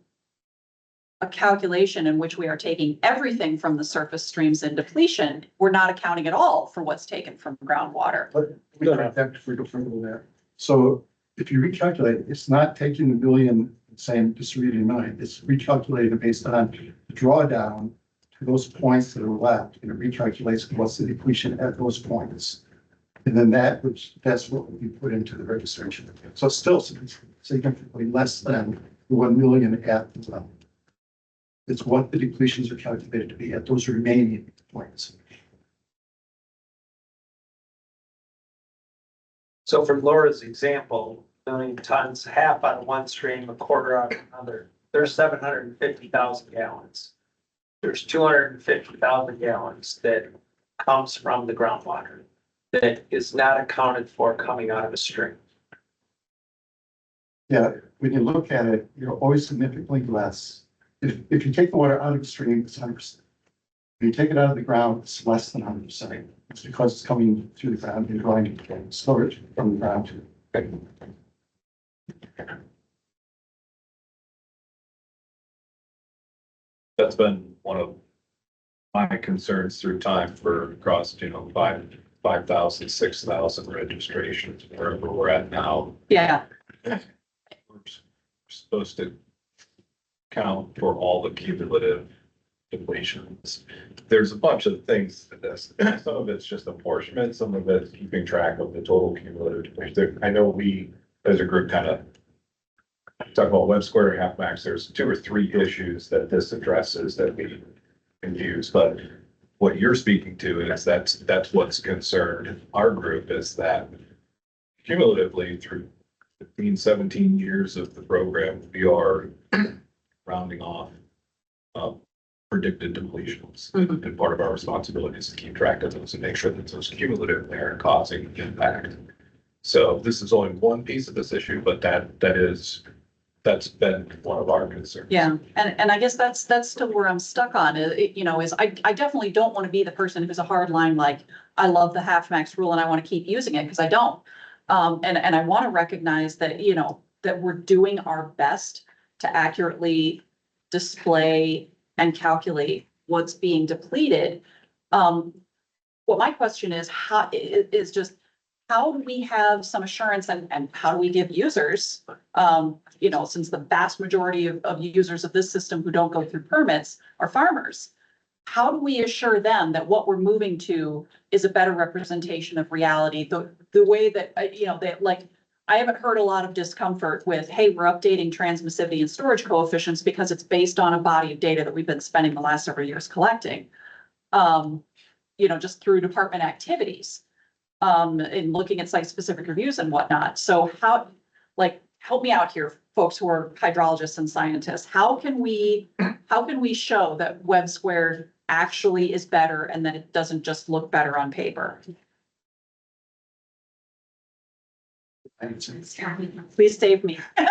a calculation in which we are taking everything from the surface streams in depletion, we're not accounting at all for what's taken from groundwater. But we correct that if we go further than that. So if you recalculate, it's not taking the million and saying, just read in mind, it's recalculating based on the drawdown to those points that are left, and it recalculates what's the depletion at those points. And then that's what we put into the registration. So it's still significantly less than the 1 million at the well. It's what the depletions are calculated to be at those remaining points. So for Laura's example, 1 million tons, half on one stream, a quarter on another, there's 750,000 gallons. There's 250,000 gallons that comes from the groundwater that is not accounted for coming out of a stream. Yeah, when you look at it, you're always significantly less. If you take the water out of the stream, it's 100%. If you take it out of the ground, it's less than 100%. It's because it's coming through the ground and drawing storage from the ground. that's been one of my concerns through time for across, 5,000, 6,000 registrations, wherever we're at now. Yeah, We're supposed to count for all the cumulative depletions. There's a bunch of things to this. Some of it's just apportionment, some of it's keeping track of the total cumulative depletion. I know we, as a group, kind of talk about web square and half max. There's 2 or 3 issues that this addresses that we can use, but what you're speaking to is that's what's concerned our group, is that cumulatively through 15, 17 years of the program, we are rounding off predicted depletions. Mhm. And part of our responsibility is to keep track of those and make sure that those cumulative are causing impact. So this is only one piece of this issue, but that's been one of our concerns. yeah. And I guess that's still where I'm stuck on is I definitely don't want to be the person who's a hard line, like, I love the half max rule and I want to keep using it because I don't. And I want to recognize that, that we're doing our best to accurately display and calculate what's being depleted. What my question is, how do we have some assurance and how do we give users, since the vast majority of users of this system who don't go through permits are farmers, how do we assure them that what we're moving to is a better representation of reality? The way that, I haven't heard a lot of discomfort with, hey, we're updating transmissivity and storage coefficients because it's based on a body of data that we've been spending the last several years collecting, just through department activities, in looking at site-specific reviews and whatnot. So help me out here, folks who are hydrologists and scientists. How can we show that web squared actually is better and that it doesn't just look better on paper? Please save me. I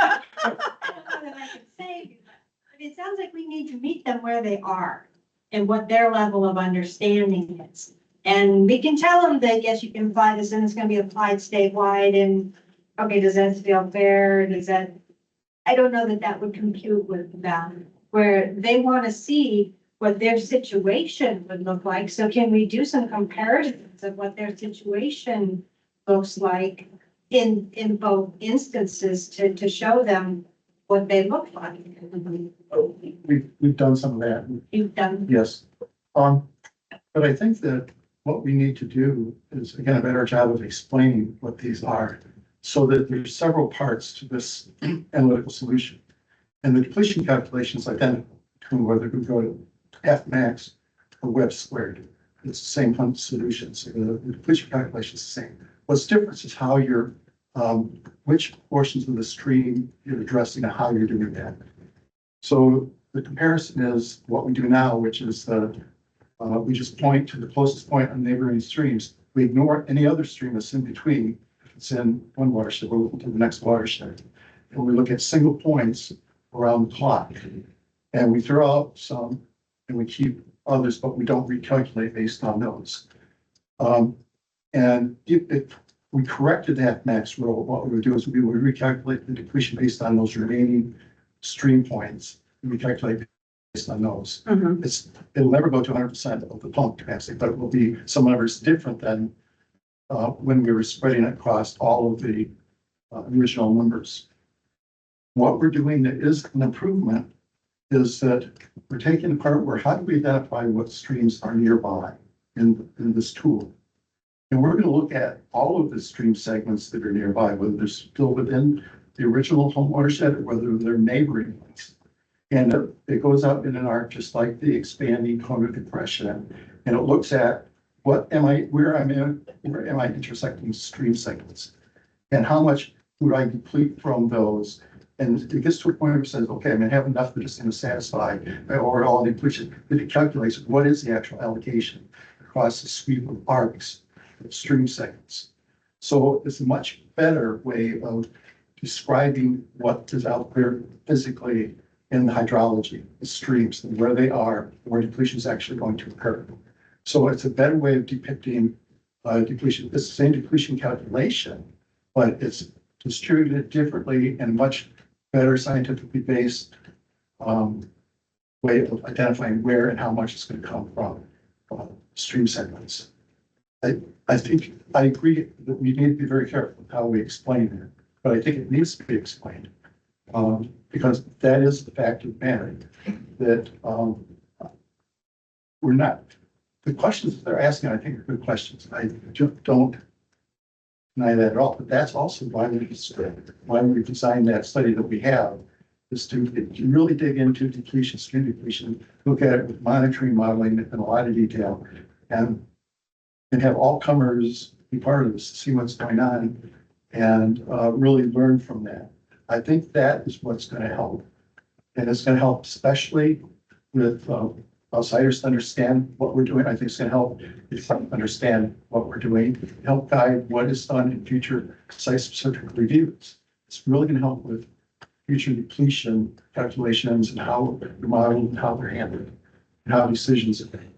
don't know that I could say, but it sounds like we need to meet them where they are and what their level of understanding is. And we can tell them that, yes, you can apply this and it's gonna be applied statewide, and, okay, does that feel fair? I don't know that that would compute with them, where they wanna see what their situation would look like. So can we do some comparisons of what their situation looks like in both instances to show them what they look like. We've done some of that. You've done, Yes. But I think that what we need to do is, again, a better job of explaining what these are, so that there's several parts to this analytical solution. And the depletion calculation is identical between whether we go to F max or web squared. It's the same solution. So the depletion calculation is the same. What's different is how you're, which portions of the stream you're addressing and how you're doing that. So the comparison is what we do now, which is we just point to the closest point on neighboring streams. We ignore any other stream that's in between. If it's in one watershed, we'll look to the next watershed. And we look at single points around the clock. And we throw out some and we keep others, but we don't recalculate based on those. And if we corrected that max rule, what we would do is we would recalculate the depletion based on those remaining stream points. And recalculate based on those. It'll never go to 100% of the pump capacity, but it will be some numbers different than when we were spreading it across all of the original numbers. What we're doing that is an improvement is that we're taking the part where how do we identify what streams are nearby in this tool? And we're going to look at all of the stream segments that are nearby, whether they're still within the original home watershed or whether they're neighboring ones. And it goes out in an arc just like the expanding cone of compression. And it looks at where am I intersecting stream segments? And how much would I deplete from those? And it gets to a point where it says, okay, I'm gonna have enough that it's gonna satisfy my overall depletion. But it calculates what is the actual allocation across the sweep of arcs of stream segments. So it's a much better way of describing what is out there physically in the hydrology, the streams, and where they are, where depletion is actually going to occur. So it's a better way of depicting depletion. It's the same depletion calculation, but it's distributed differently and much better scientifically based way of identifying where and how much it's going to come from stream segments. I think I agree that we need to be very careful with how we explain it, but I think it needs to be explained. Because that is the fact of the matter, that we're not, the questions that they're asking, I think are good questions. I don't deny that at all, but that's also why we designed that study that we have, is to really dig into depletion, stream depletion, look at it with monitoring, modeling in a lot of detail, and have all comers be part of this, see what's going on, and really learn from that. I think that is what's going to help. And it's going to help especially with outsiders to understand what we're doing. I think it's going to help if you understand what we're doing, help guide what is done in future site-specific reviews. It's really going to help with future depletion calculations and how they're modeled and how they're handled and how decisions are made.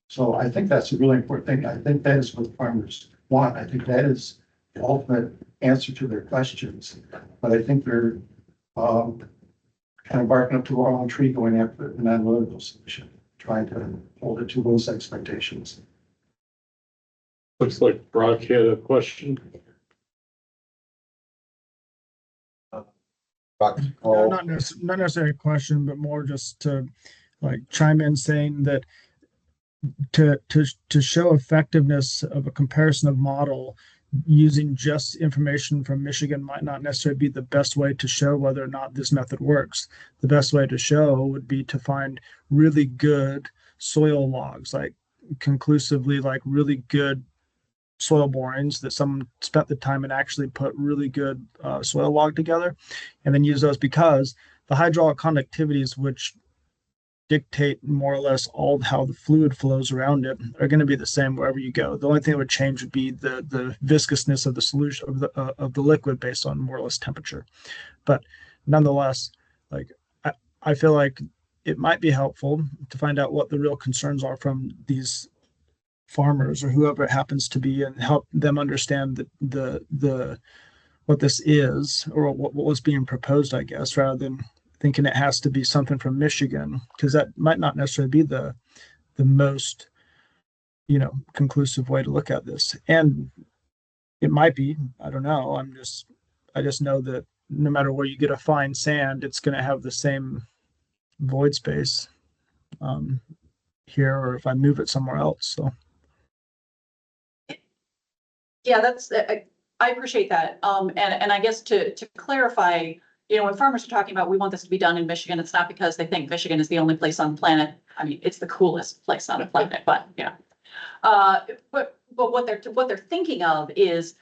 So I think that's a really important thing. I think that is what farmers want. I think that is the ultimate answer to their questions. But I think they're kind of barking up to the wrong tree going after an analytical solution, trying to hold it to those expectations. Looks like Brock had a question. No, not necessarily a question, but more just to like chime in saying that to show effectiveness of a comparison of model using just information from Michigan might not necessarily be the best way to show whether or not this method works. The best way to show would be to find really good soil logs, like conclusively, like really good soil borings that someone spent the time and actually put really good soil log together, and then use those, because the hydraulic conductivities, which dictate more or less all how the fluid flows around it, are going to be the same wherever you go. The only thing that would change would be the viscousness of the solution of the liquid based on more or less temperature. But nonetheless, like I feel like it might be helpful to find out what the real concerns are from these farmers or whoever it happens to be, and help them understand the what this is, or what was being proposed, I guess, rather than thinking it has to be something from Michigan, because that might not necessarily be the most, conclusive way to look at this. And It might be, I don't know. I just know that no matter where you get a fine sand, it's going to have the same void space here, or if I move it somewhere else. So Yeah, that's, I appreciate that. And I guess to clarify, you know, when farmers are talking about, we want this to be done in Michigan, it's not because they think Michigan is the only place on the planet. I mean, it's the coolest place on the planet, but yeah. But what they're thinking of is,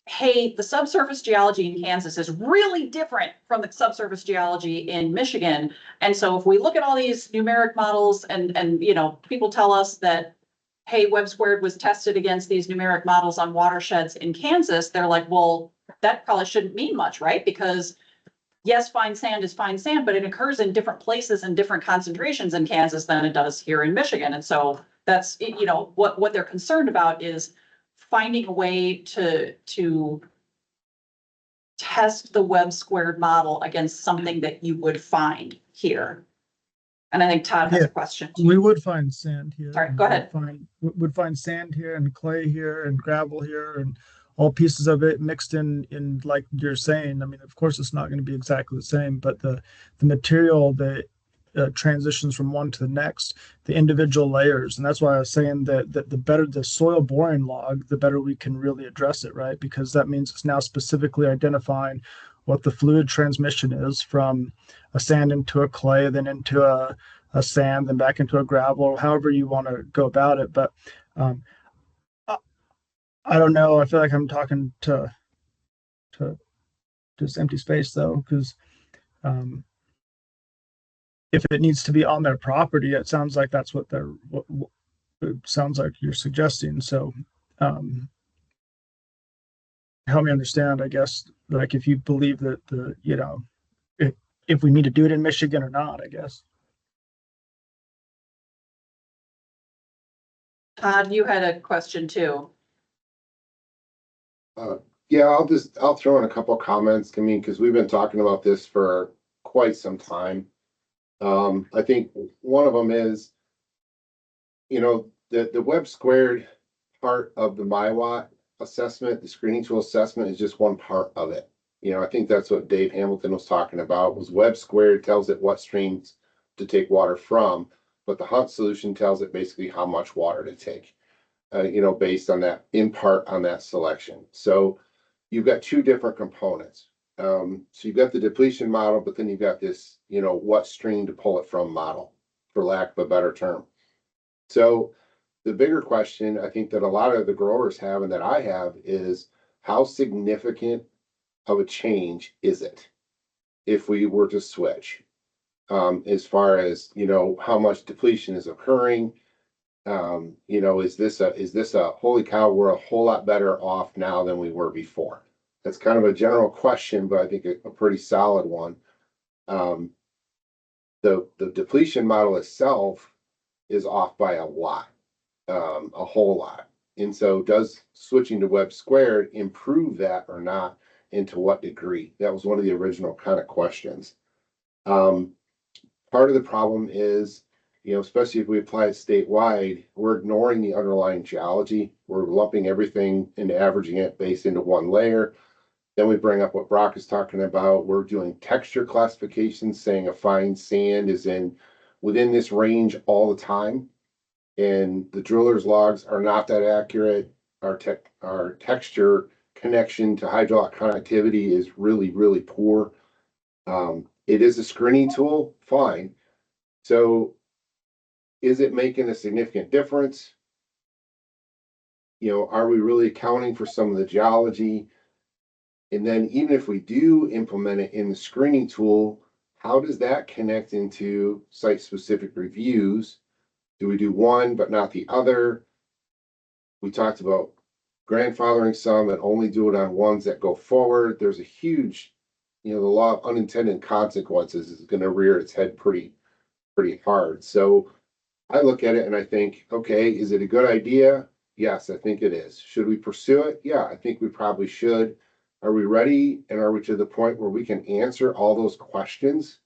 hey, the subsurface geology in Kansas is really different from the subsurface geology in Michigan. And so if we look at all these numeric models and, you know, people tell us that, hey, Web squared was tested against these numeric models on watersheds in Kansas, they're like, well, that probably shouldn't mean much, right? Because yes, fine sand is fine sand, but it occurs in different places and different concentrations in Kansas than it does here in Michigan. And so that's, you know, what they're concerned about is finding a way to test the Web squared model against something that you would find here. And I think Todd has a question. we would find sand here. Sorry, go ahead. Would find sand here and clay here and gravel here and all pieces of it mixed in like you're saying. I mean, of course, it's not going to be exactly the same, but the material that transitions from one to the next, the individual layers. And that's why I was saying that the better the soil boring log, the better we can really address it, right? Because that means it's now specifically identifying what the fluid transmission is from a sand into a clay, then into a sand, then back into a gravel, or however you want to go about it. But I don't know. I feel like I'm talking to just empty space though, because if it needs to be on their property, it sounds like that's what it sounds like you're suggesting. So help me understand, I guess, like if you believe that you know, if we need to do it in Michigan or not, I guess. Todd, you had a question too. Yeah, I'll throw in a couple comments. I mean, because we've been talking about this for quite some time. I think one of them is, you know, the Web squared part of the MIWAT assessment, the screening tool assessment is just one part of it. You know, I think that's what Dave Hamilton was talking about, was Web squared tells it what streams to take water from, but the Hunt solution tells it basically how much water to take, you know, based on that, in part on that selection. So you've got two different components. So you've got the depletion model, but then you've got this, you know, what stream to pull it from model, for lack of a better term. So the bigger question I think that a lot of the growers have and that I have is, how significant of a change is it if we were to switch? As far as, you know, how much depletion is occurring, you know, is this a holy cow, we're a whole lot better off now than we were before? That's kind of a general question, but I think a pretty solid one. The depletion model itself is off by a lot, a whole lot. And so does switching to Web squared improve that or not, and to what degree? That was one of the original kind of questions. Part of the problem is, you know, especially if we apply it statewide, we're ignoring the underlying geology. We're lumping everything and averaging it based into one layer. Then we bring up what Brock is talking about. We're doing texture classifications, saying a fine sand is within this range all the time. And the driller's logs are not that accurate. Our texture connection to hydraulic connectivity is really, really poor. It is a screening tool, fine. So is it making a significant difference? You know, are we really accounting for some of the geology? And then even if we do implement it in the screening tool, how does that connect into site-specific reviews? Do we do one but not the other? We talked about grandfathering some and only do it on ones that go forward. There's a huge, you know, the law of unintended consequences is going to rear its head pretty hard. So I look at it and I think, okay, is it a good idea? Yes, I think it is. Should we pursue it? Yeah, I think we probably should. Are we ready? And are we to the point where we can answer all those questions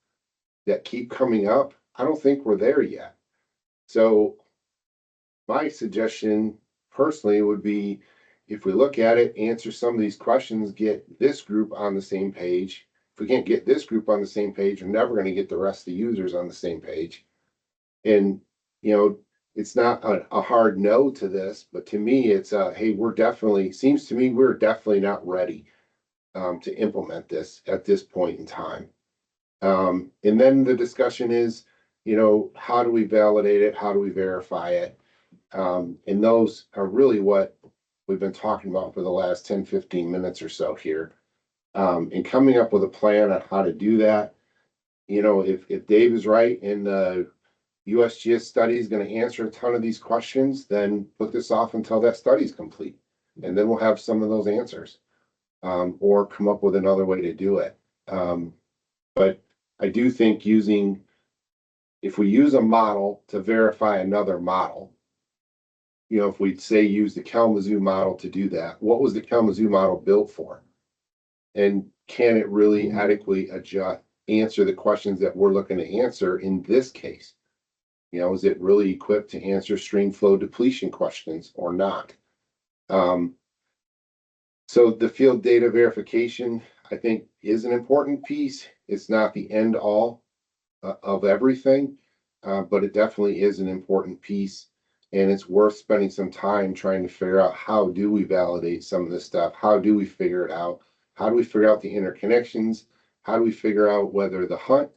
that keep coming up? I don't think we're there yet. So my suggestion personally would be, if we look at it, answer some of these questions, get this group on the same page. If we can't get this group on the same page, we're never gonna get the rest of the users on the same page. And, you know, it's not a hard no to this, but to me, it's hey, seems to me we're definitely not ready to implement this at this point in time. And then the discussion is, you know, how do we validate it? How do we verify it? And those are really what we've been talking about for the last 10, 15 minutes or so here. And coming up with a plan on how to do that. You know, if Dave is right and the USGS study is going to answer a ton of these questions, then put this off until that study is complete. And then we'll have some of those answers. Or come up with another way to do it. But I do think if we use a model to verify another model, you know, if we say use the Kalamazoo model to do that, what was the Kalamazoo model built for? And can it really adequately answer the questions that we're looking to answer in this case? You know, is it really equipped to answer stream flow depletion questions or not? So the field data verification, I think, is an important piece. It's not the end all of everything, but it definitely is an important piece. And it's worth spending some time trying to figure out how do we validate some of this stuff? How do we figure it out? How do we figure out the interconnections? How do we figure out whether the Hunt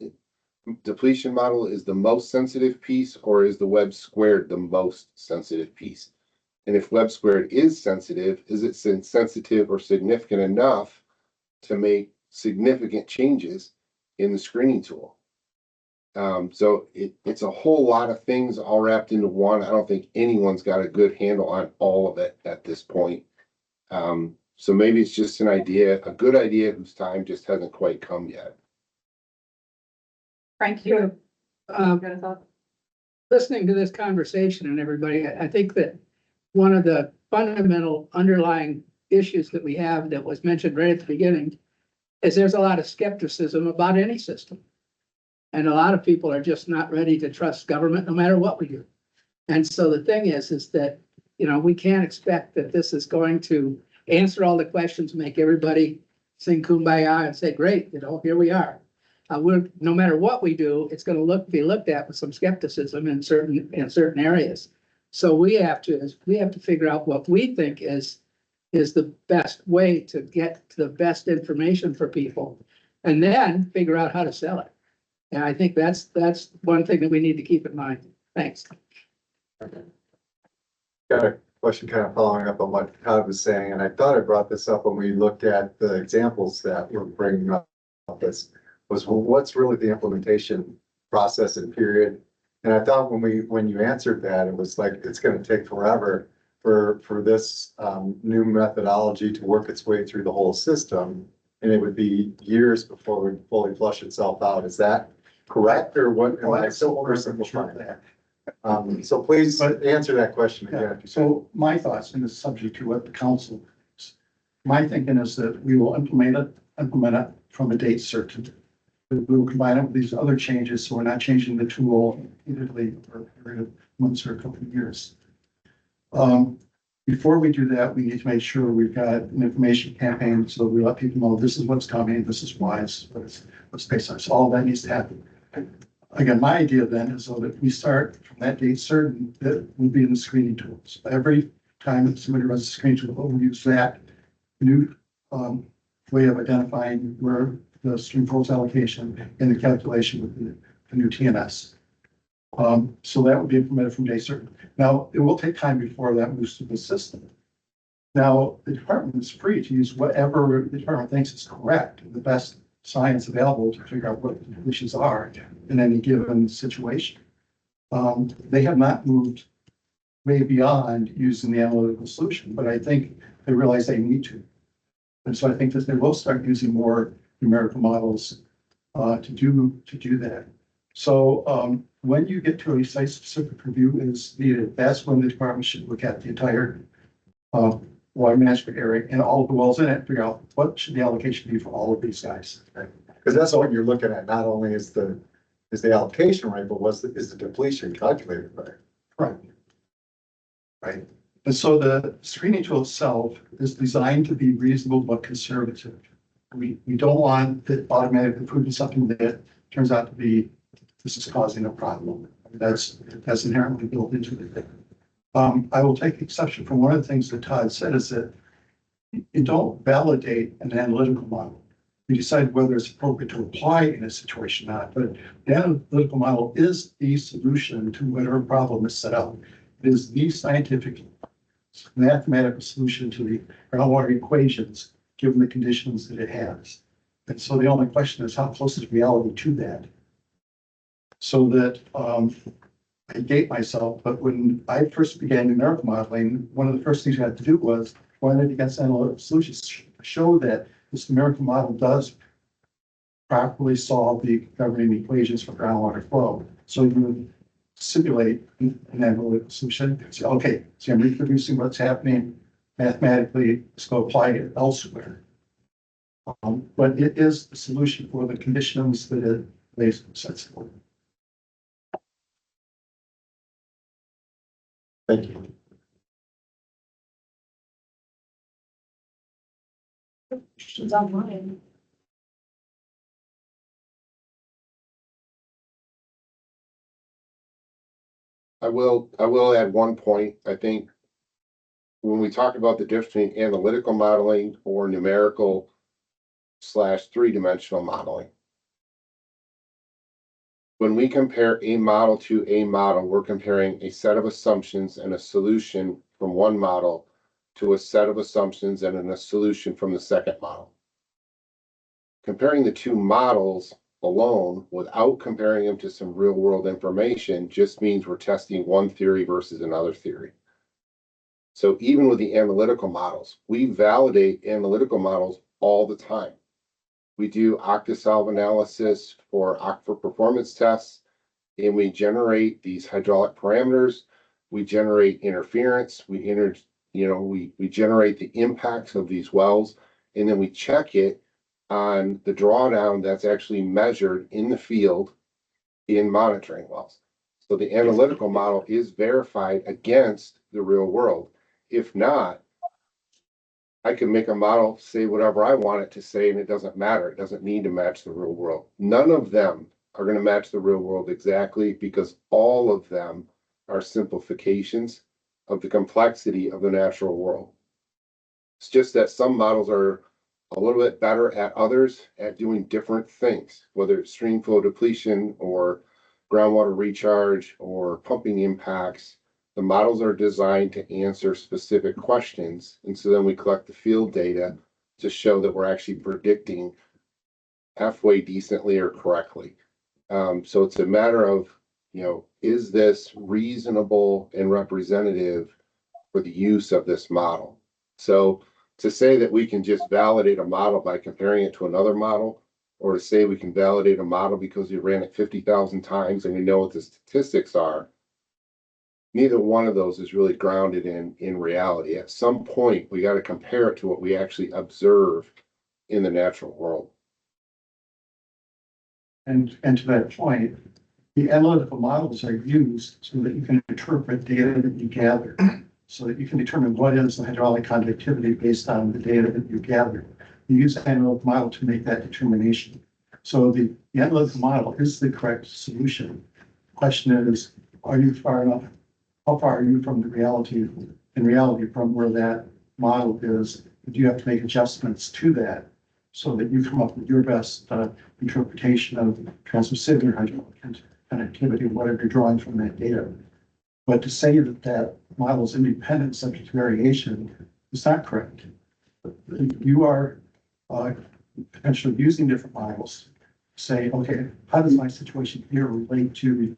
depletion model is the most sensitive piece or is the Web squared the most sensitive piece? And if Web squared is sensitive, is it sensitive or significant enough to make significant changes in the screening tool? So it's a whole lot of things all wrapped into one. I don't think anyone's got a good handle on all of it at this point. So maybe it's just a good idea whose time just hasn't quite come yet. Frank, you got a thought? Listening to this conversation and everybody, I think that one of the fundamental underlying issues that we have that was mentioned right at the beginning is there's a lot of skepticism about any system. And a lot of people are just not ready to trust government no matter what we do. And so the thing is that, you know, we can't expect that this is going to answer all the questions, make everybody sing kumbaya and say, great, you know, here we are. No matter what we do, it's going to be looked at with some skepticism in certain areas. So we have to figure out what we think is the best way to get to the best information for people, and then figure out how to sell it. And I think that's one thing that we need to keep in mind. Thanks. Got a question kind of following up on what Todd was saying, and I thought I brought this up when we looked at the examples that we're bringing up. This was what's really the implementation process and period. And I thought when you answered that, it was like, it's gonna take forever for this new methodology to work its way through the whole system. And it would be years before it would fully flush itself out. Is that correct, or what? Am I so oversimplifying that? So please answer that question again. So my thoughts, and it's subject to what the council, my thinking is that we will implement it from a date certain. We will combine it with these other changes, so we're not changing the tool repeatedly for a period of months or a couple of years. Before we do that, we need to make sure we've got an information campaign, so we let people know this is what's coming, this is why, what's based on. So all that needs to happen. Again, my idea then is so that we start from that date certain, that will be in the screening tools. Every time that somebody runs a screening tool, we'll use that new way of identifying where the stream flows allocation and the calculation with the new TNS. So that would be implemented from day certain. Now, it will take time before that moves to the system. Now, the department is free to use whatever the department thinks is correct, the best science available to figure out what the conditions are in any given situation. They have not moved way beyond using the analytical solution, but I think they realize they need to. And so I think that they will start using more numerical models to do that. So when you get to a site-specific review is needed, that's when the department should look at the entire water management area and all of the wells in it, figure out what should the allocation be for all of these guys. Because that's what you're looking at. Not only is the allocation right, but is the depletion calculated right? Right. Right. And so the screening tool itself is designed to be reasonable but conservative. We don't want it automatically proving something that turns out to be, this is causing a problem. That's inherently built into it. I will take exception from one of the things that Todd said is that you don't validate an analytical model. You decide whether it's appropriate to apply in a situation or not, but the analytical model is the solution to whatever problem is set up. It is the scientific mathematical solution to the groundwater equations, given the conditions that it has. And so the only question is how close is reality to that? So that, I date myself, but when I first began numerical modeling, one of the first things I had to do was run it against analytical solutions to show that this numerical model does properly solve the governing equations for groundwater flow. So you would simulate an analytical solution, say, okay, so I'm reproducing what's happening mathematically, let's go apply it elsewhere. But it is the solution for the conditions that it lays sets for. Thank you. Questions online. I will add one point. I think when we talk about the difference between analytical modeling or numerical / three-dimensional modeling. When we compare a model to a model, we're comparing a set of assumptions and a solution from one model to a set of assumptions and a solution from the second model. Comparing the two models alone without comparing them to some real world information just means we're testing one theory versus another theory. So even with the analytical models, we validate analytical models all the time. We do octasolve analysis for aquifer performance tests, and we generate these hydraulic parameters. We generate interference. We generate the impacts of these wells, and then we check it on the drawdown that's actually measured in the field in monitoring wells. So the analytical model is verified against the real world. If not, I can make a model say whatever I want it to say, and it doesn't matter. It doesn't need to match the real world. None of them are going to match the real world exactly, because all of them are simplifications of the complexity of the natural world. It's just that some models are a little bit better at others at doing different things, whether it's stream flow depletion or groundwater recharge or pumping impacts. The models are designed to answer specific questions. And so then we collect the field data to show that we're actually predicting halfway decently or correctly. So it's a matter of, is this reasonable and representative for the use of this model? So to say that we can just validate a model by comparing it to another model, or to say we can validate a model because we ran it 50,000 times and we know what the statistics are, neither one of those is really grounded in reality. At some point, we got to compare it to what we actually observe in the natural world. And to that point, the analytical models are used so that you can interpret data that you gather, so that you can determine what is the hydraulic conductivity based on the data that you gather. You use the analytical model to make that determination. So the analytical model is the correct solution. The question is, are you far enough? How far are you from the reality, in reality, from where that model is? Do you have to make adjustments to that so that you come up with your best interpretation of transmissivity or hydraulic conductivity, whatever you're drawing from that data? But to say that that model is independent, subject to variation, is not correct. You are potentially using different models to say, okay, how does my situation here relate to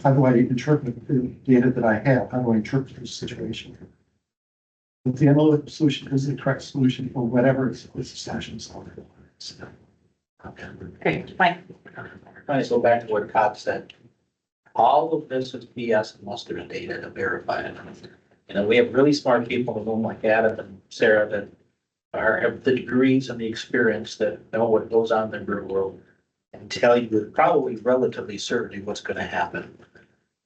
how do I interpret the data that I have? How do I interpret this situation? But the analytical solution is the correct solution for whatever is essential. Okay, Mike. I just go back to what Todd said. All of this is BS unless there's data to verify it. We have really smart people in the room like Adam and Sarah that have the degrees and the experience that know what goes on in the real world and tell you with probably relatively certainty what's going to happen.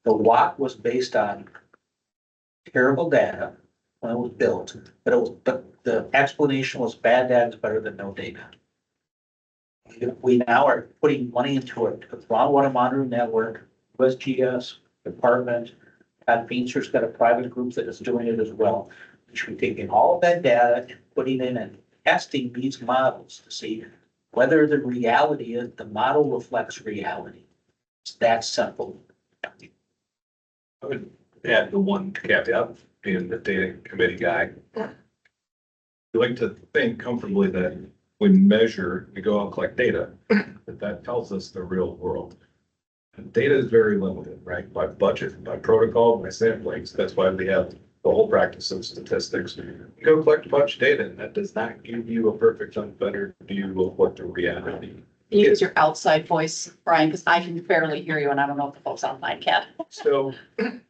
The WAC was based on terrible data when it was built, but the explanation was bad data is better than no data. We now are putting money into it, the groundwater monitoring network, USGS, department, and Beansher's got a private group that is doing it as well. We should be taking all of that data and putting in and testing these models to see whether the reality is, the model reflects reality. It's that simple. I would add the one caveat, being the data committee guy. We like to think comfortably that we measure, we go out and collect data, that tells us the real world. And data is very limited, right? By budget, by protocol, by samplings. That's why we have the whole practice of statistics. You go collect a bunch of data and that does not give you a perfect, unfettered view of what the reality. You use your outside voice, Brian, because I can barely hear you and I don't know if the folks online can. So I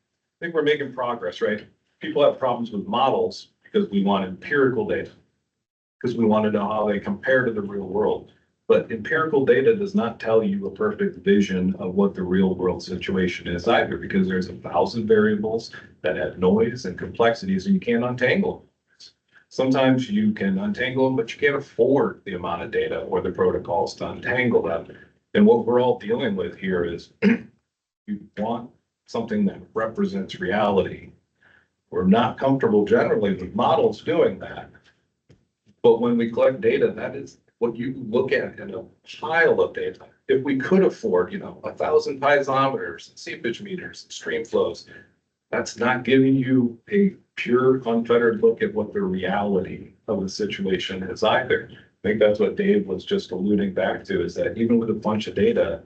think we're making progress, right? People have problems with models because we want empirical data. Because we want to know how they compare to the real world. But empirical data does not tell you a perfect vision of what the real world situation is either, because there's 1,000 variables that have noise and complexities and you can't untangle them. Sometimes you can untangle them, but you can't afford the amount of data or the protocols to untangle them. And what we're all dealing with here is you want something that represents reality. We're not comfortable generally with models doing that. But when we collect data, that is what you look at in a pile of data. If we could afford, 1,000 piezometers and seepage meters and stream flows, that's not giving you a pure, unfettered look at what the reality of the situation is either. I think that's what Dave was just alluding back to, is that even with a bunch of data,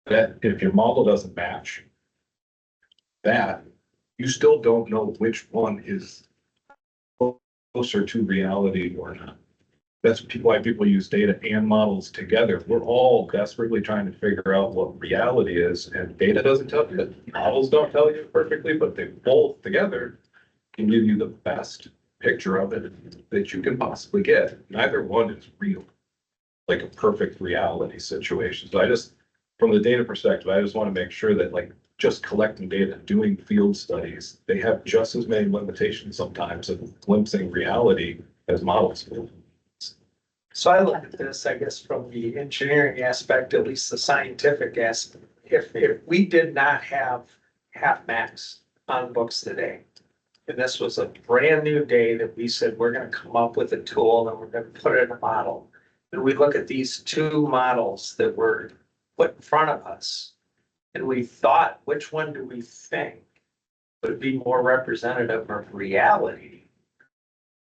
that if your model doesn't match that, you still don't know which one is closer to reality or not. That's why people use data and models together. We're all desperately trying to figure out what reality is, and data doesn't tell you it. Models don't tell you perfectly, but they both together can give you the best picture of it that you can possibly get. Neither one is real, like a perfect reality situation. So from the data perspective, I just want to make sure that just collecting data, doing field studies, they have just as many limitations sometimes of glimpsing reality as models do. So I look at this, I guess, from the engineering aspect, at least the scientific aspect. If we did not have half max on books today, and this was a brand new day that we said, we're gonna come up with a tool and we're gonna put it in a model. And we look at these two models that were put in front of us. And we thought, which one do we think would be more representative of reality?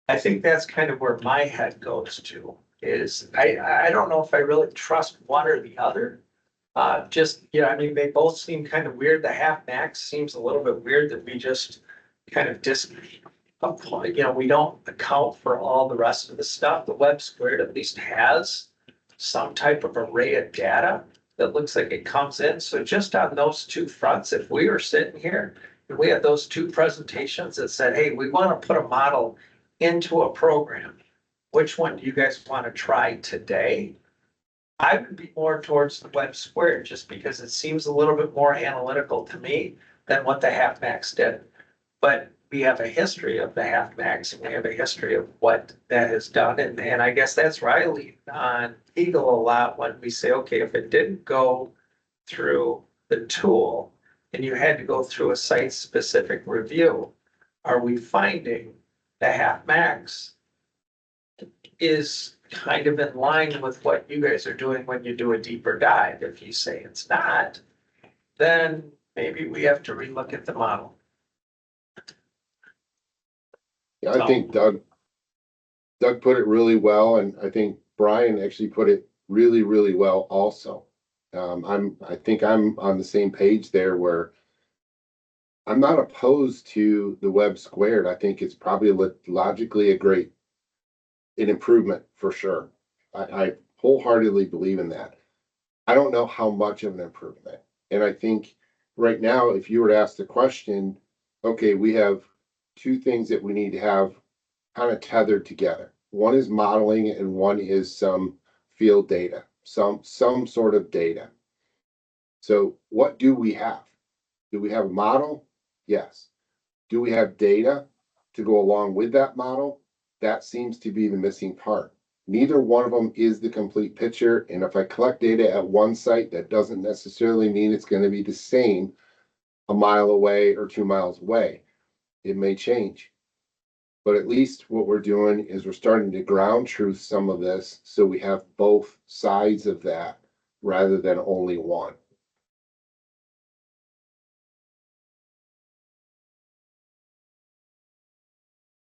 I think that's kind of where my head goes to, is I don't know if I really trust one or the other. They both seem kind of weird. The half max seems a little bit weird that we just kind of we don't account for all the rest of the stuff. The web squared at least has some type of array of data that looks like it comes in. So just on those two fronts, if we were sitting here and we had those two presentations that said, hey, we want to put a model into a program, which one do you guys want to try today? I would be more towards the web squared, just because it seems a little bit more analytical to me than what the half max did. But we have a history of the half max and we have a history of what that has done. And I guess that's where I lean on Eagle a lot when we say, okay, if it didn't go through the tool and you had to go through a site specific review, are we finding the half max is kind of in line with what you guys are doing when you do a deeper dive? If you say it's not, then maybe we have to relook at the model. Yeah, I think Doug put it really well, and I think Brian actually put it really, really well also. I think I'm on the same page there, where I'm not opposed to the web squared. I think it's probably logically an improvement for sure. I wholeheartedly believe in that. I don't know how much of an improvement. And I think right now, if you were to ask the question, okay, we have two things that we need to have kind of tethered together. One is modeling and one is some field data, some sort of data. So what do we have? Do we have a model? Yes. Do we have data to go along with that model? That seems to be the missing part. Neither one of them is the complete picture, and if I collect data at one site, that doesn't necessarily mean it's gonna be the same a mile away or 2 miles away. It may change. But at least what we're doing is we're starting to ground truth some of this, so we have both sides of that rather than only one.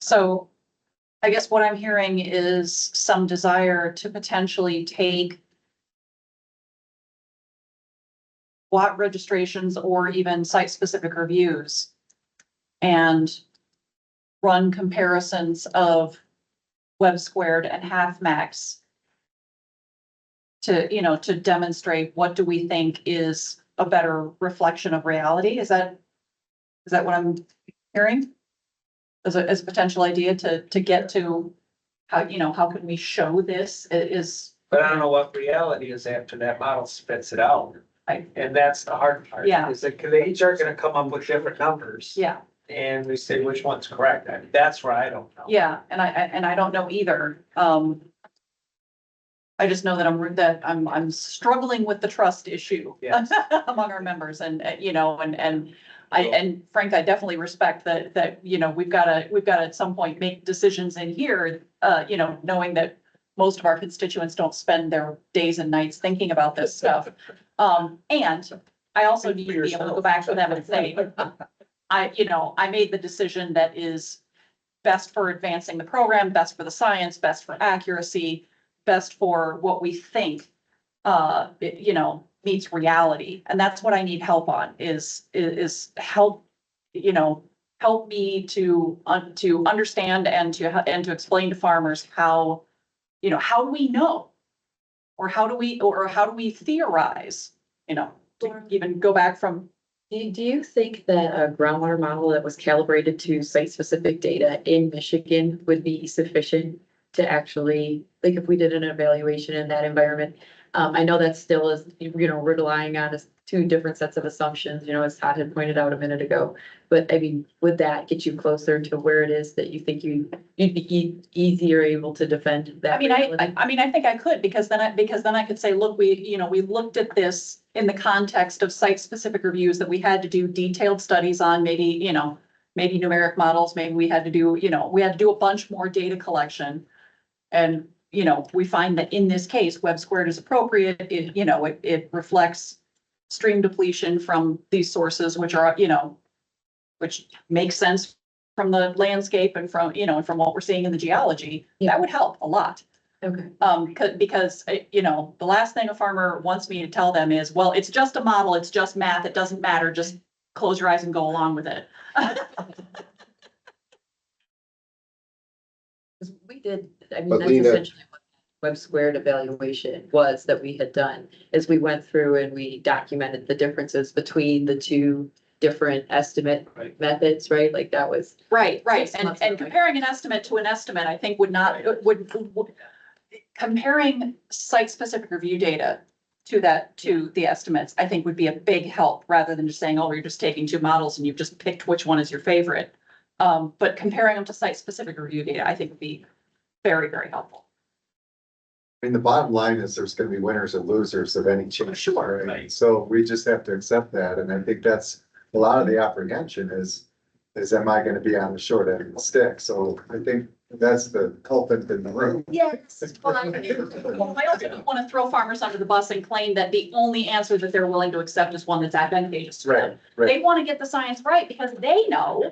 So I guess what I'm hearing is some desire to potentially take lot registrations or even site-specific reviews and run comparisons of web squared and half max to, you know, to demonstrate what do we think is a better reflection of reality? Is that what I'm hearing? As a potential idea to get to how, you know, how can we show this is, But I don't know what reality is after that model spits it out. And that's the hard part. Yeah. Is that, cause they each are gonna come up with different numbers. yeah. And we say which one's correct. I mean, that's where I don't know. Yeah, and I don't know either. I just know that I'm struggling with the trust issue Yes. among our members and, you know, and Frank, I definitely respect that, you know, we've gotta at some point make decisions in here, you know, knowing that most of our constituents don't spend their days and nights thinking about this stuff. And I also need to be able to go back to them and say, I made the decision that is best for advancing the program, best for the science, best for accuracy, best for what we think, you know, meets reality. And that's what I need help on is help, you know, help me to understand and to explain to farmers how, you know, how do we know? Or how do we theorize, you know, to even go back from. Do you think that a groundwater model that was calibrated to site-specific data in Michigan would be sufficient to actually, like, if we did an evaluation in that environment? I know that still is, you know, we're relying on two different sets of assumptions, you know, as Todd had pointed out a minute ago. But I mean, would that get you closer to where it is that you think you'd be easier able to defend that? I mean, I think I could, because then I could say, look, we looked at this in the context of site-specific reviews that we had to do detailed studies on, maybe numeric models, maybe we had to do a bunch more data collection. And, you know, we find that in this case, web squared is appropriate. It reflects stream depletion from these sources, which are, you know, which makes sense from the landscape and from, you know, and from what we're seeing in the geology. Yeah. That would help a lot. Okay. Because, you know, the last thing a farmer wants me to tell them is, well, it's just a model, it's just math, it doesn't matter, just close your eyes and go along with it. We did, I mean, But that's Lena- essentially what web squared evaluation was that we had done, is we went through and we documented the differences between the two different estimate methods, right? Like that was. Right. 6 And months ago. comparing an estimate to an estimate, I think would comparing site-specific review data to the estimates, I think would be a big help rather than just saying, oh, you're just taking two models and you've just picked which one is your favorite. But comparing them to site-specific review data, I think would be very, very helpful. I mean, the bottom line is there's gonna be winners and losers of any change. Sure. Right? So we just have to accept that, and I think that's a lot of the apprehension is am I gonna be on the short end of the stick? So I think that's the culprit in the room. Yes. Well, I also don't want to throw farmers under the bus and claim that the only answer that they're willing to accept is one that's advantageous to them. Right. They want to get the science right because they know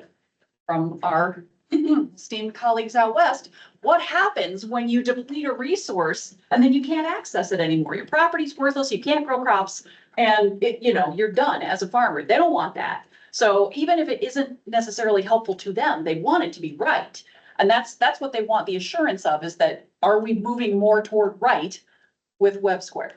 from our esteemed colleagues out west, what happens when you deplete a resource and then you can't access it anymore. Your property's worthless, you can't grow crops, and you're done as a farmer. They don't want that. So even if it isn't necessarily helpful to them, they want it to be right. And that's what they want the assurance of, is that, are we moving more toward right with web squared?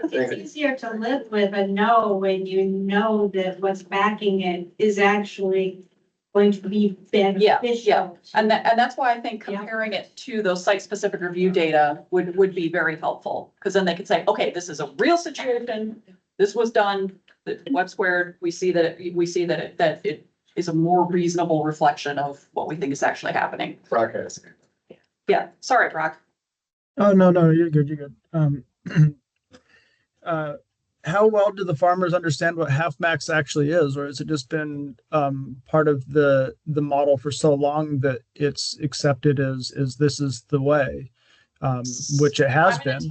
It's easier to live with a no when you know that what's backing it is actually going to be beneficial. And that's why I think comparing it to those site-specific review data would be very helpful. Because then they could say, okay, this is a real situation. This was done, the web squared, we see that it is a more reasonable reflection of what we think is actually happening. Broadcasting. Yeah, sorry, Brock. Oh, no, you're good, you're good. How well do the farmers understand what half max actually is, or has it just been part of the model for so long that it's accepted as this is the way, which it has been,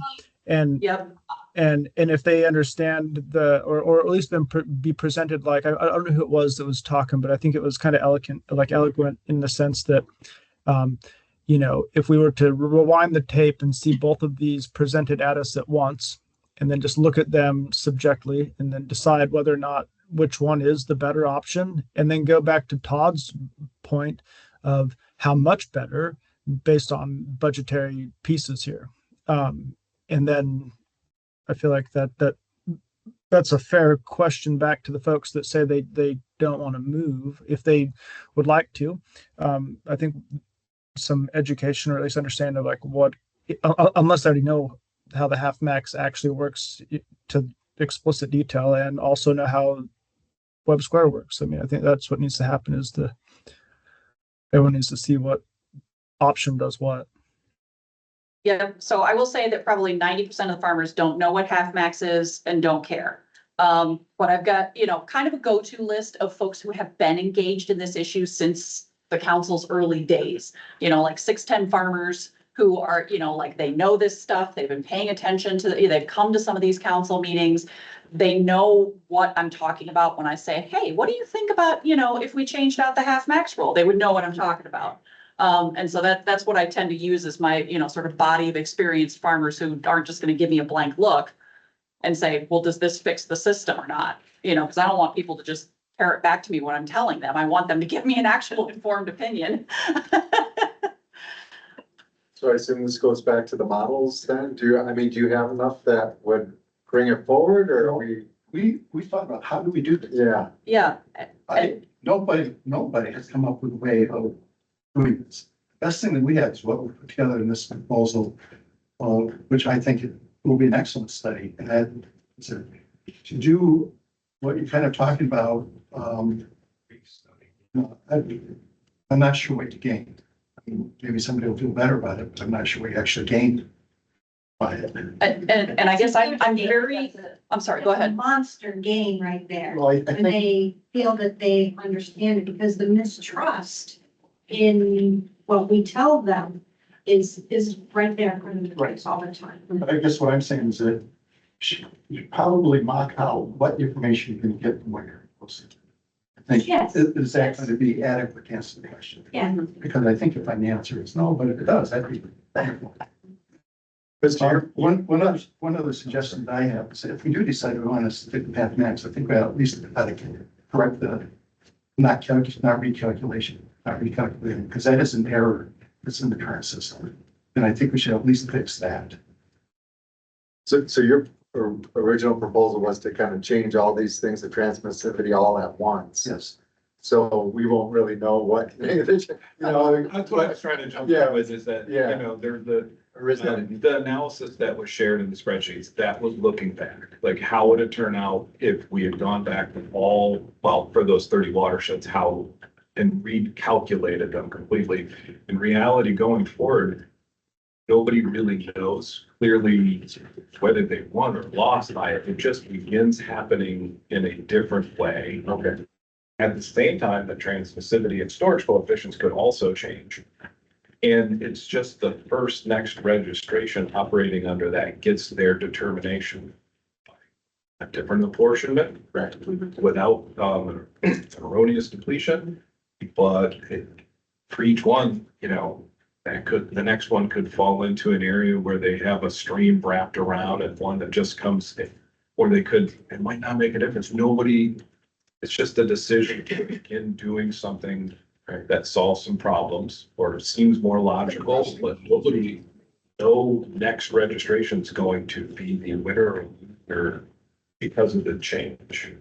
and Yep. and if they understand or at least be presented like I don't know who it was that was talking, but I think it was kind of eloquent in the sense that if we were to rewind the tape and see both of these presented at us at once, and then just look at them subjectively and then decide whether or not which one is the better option, and then go back to Todd's point of how much better based on budgetary pieces here. And then I feel like that's a fair question back to the folks that say they don't want to move if they would like to. I think some education or at least understanding of like what, unless they already know how the half max actually works to explicit detail, and also know how web square works. I mean, I think that's what needs to happen is everyone needs to see what option does what. Yeah, so I will say that probably 90% of the farmers don't know what half max is and don't care. But I've got, kind of a go-to list of folks who have been engaged in this issue since the council's early days, like 610 farmers who are, like they know this stuff. They've been paying attention to, they've come to some of these council meetings. They know what I'm talking about when I say, hey, what do you think about, if we changed out the half max rule? They would know what I'm talking about. And so that's what I tend to use as my, sort of body of experienced farmers who aren't just going to give me a blank look and say, well, does this fix the system or not? Because I don't want people to just parrot back to me what I'm telling them. I want them to give me an actual informed opinion. So I assume this goes back to the models then? Do you have enough that would bring it forward, or are we? We thought about how do we do this? Yeah. Yeah. Nobody has come up with a way of doing this. Best thing that we have is what we put together in this proposal, which I think will be an excellent study. And that is to do what you're kind of talking about. I'm not sure what to gain. I mean, maybe somebody will feel better about it, but I'm not sure what you actually gained by it. And I guess I'm sorry, go ahead. Monster game right there. Well, I When think, they feel that they understand it, because the mistrust in what we tell them is right there in front of the face all the time. I guess what I'm saying is that you probably mock out what information you can get from where. I think, Yes. is that going to be adequate to answer the question? Yeah. Because I think if the answer is no, but if it does, I'd be thankful. Mr. One other suggestion that I have is if we do decide we want to stick with half max, I think we at least correct the not recalculation, because that is an error that's in the current system. And I think we should at least fix that. So your original proposal was to kind of change all these things, the transmissivity all at once. Yes. So we won't really know what, That's what I was trying to jump Yeah. in with, is that, Yeah. there's the originally. the analysis that was shared in the spreadsheets, that was looking back, like how would it turn out if we had gone back with for those 30 watersheds, how and recalculated them completely. In reality, going forward, nobody really knows clearly whether they won or lost by it. It just begins happening in a different way. Okay. At the same time, the transmissivity and storage coefficients could also change. And it's just the first next registration operating under that gets their determination. A different apportionment, right, without erroneous depletion, but for each one, the next one could fall into an area where they have a stream wrapped around and one that just comes, or it might not make a difference. It's just a decision to begin doing something that solves some problems or seems more logical, but no next registration is going to be the winner or because of the change.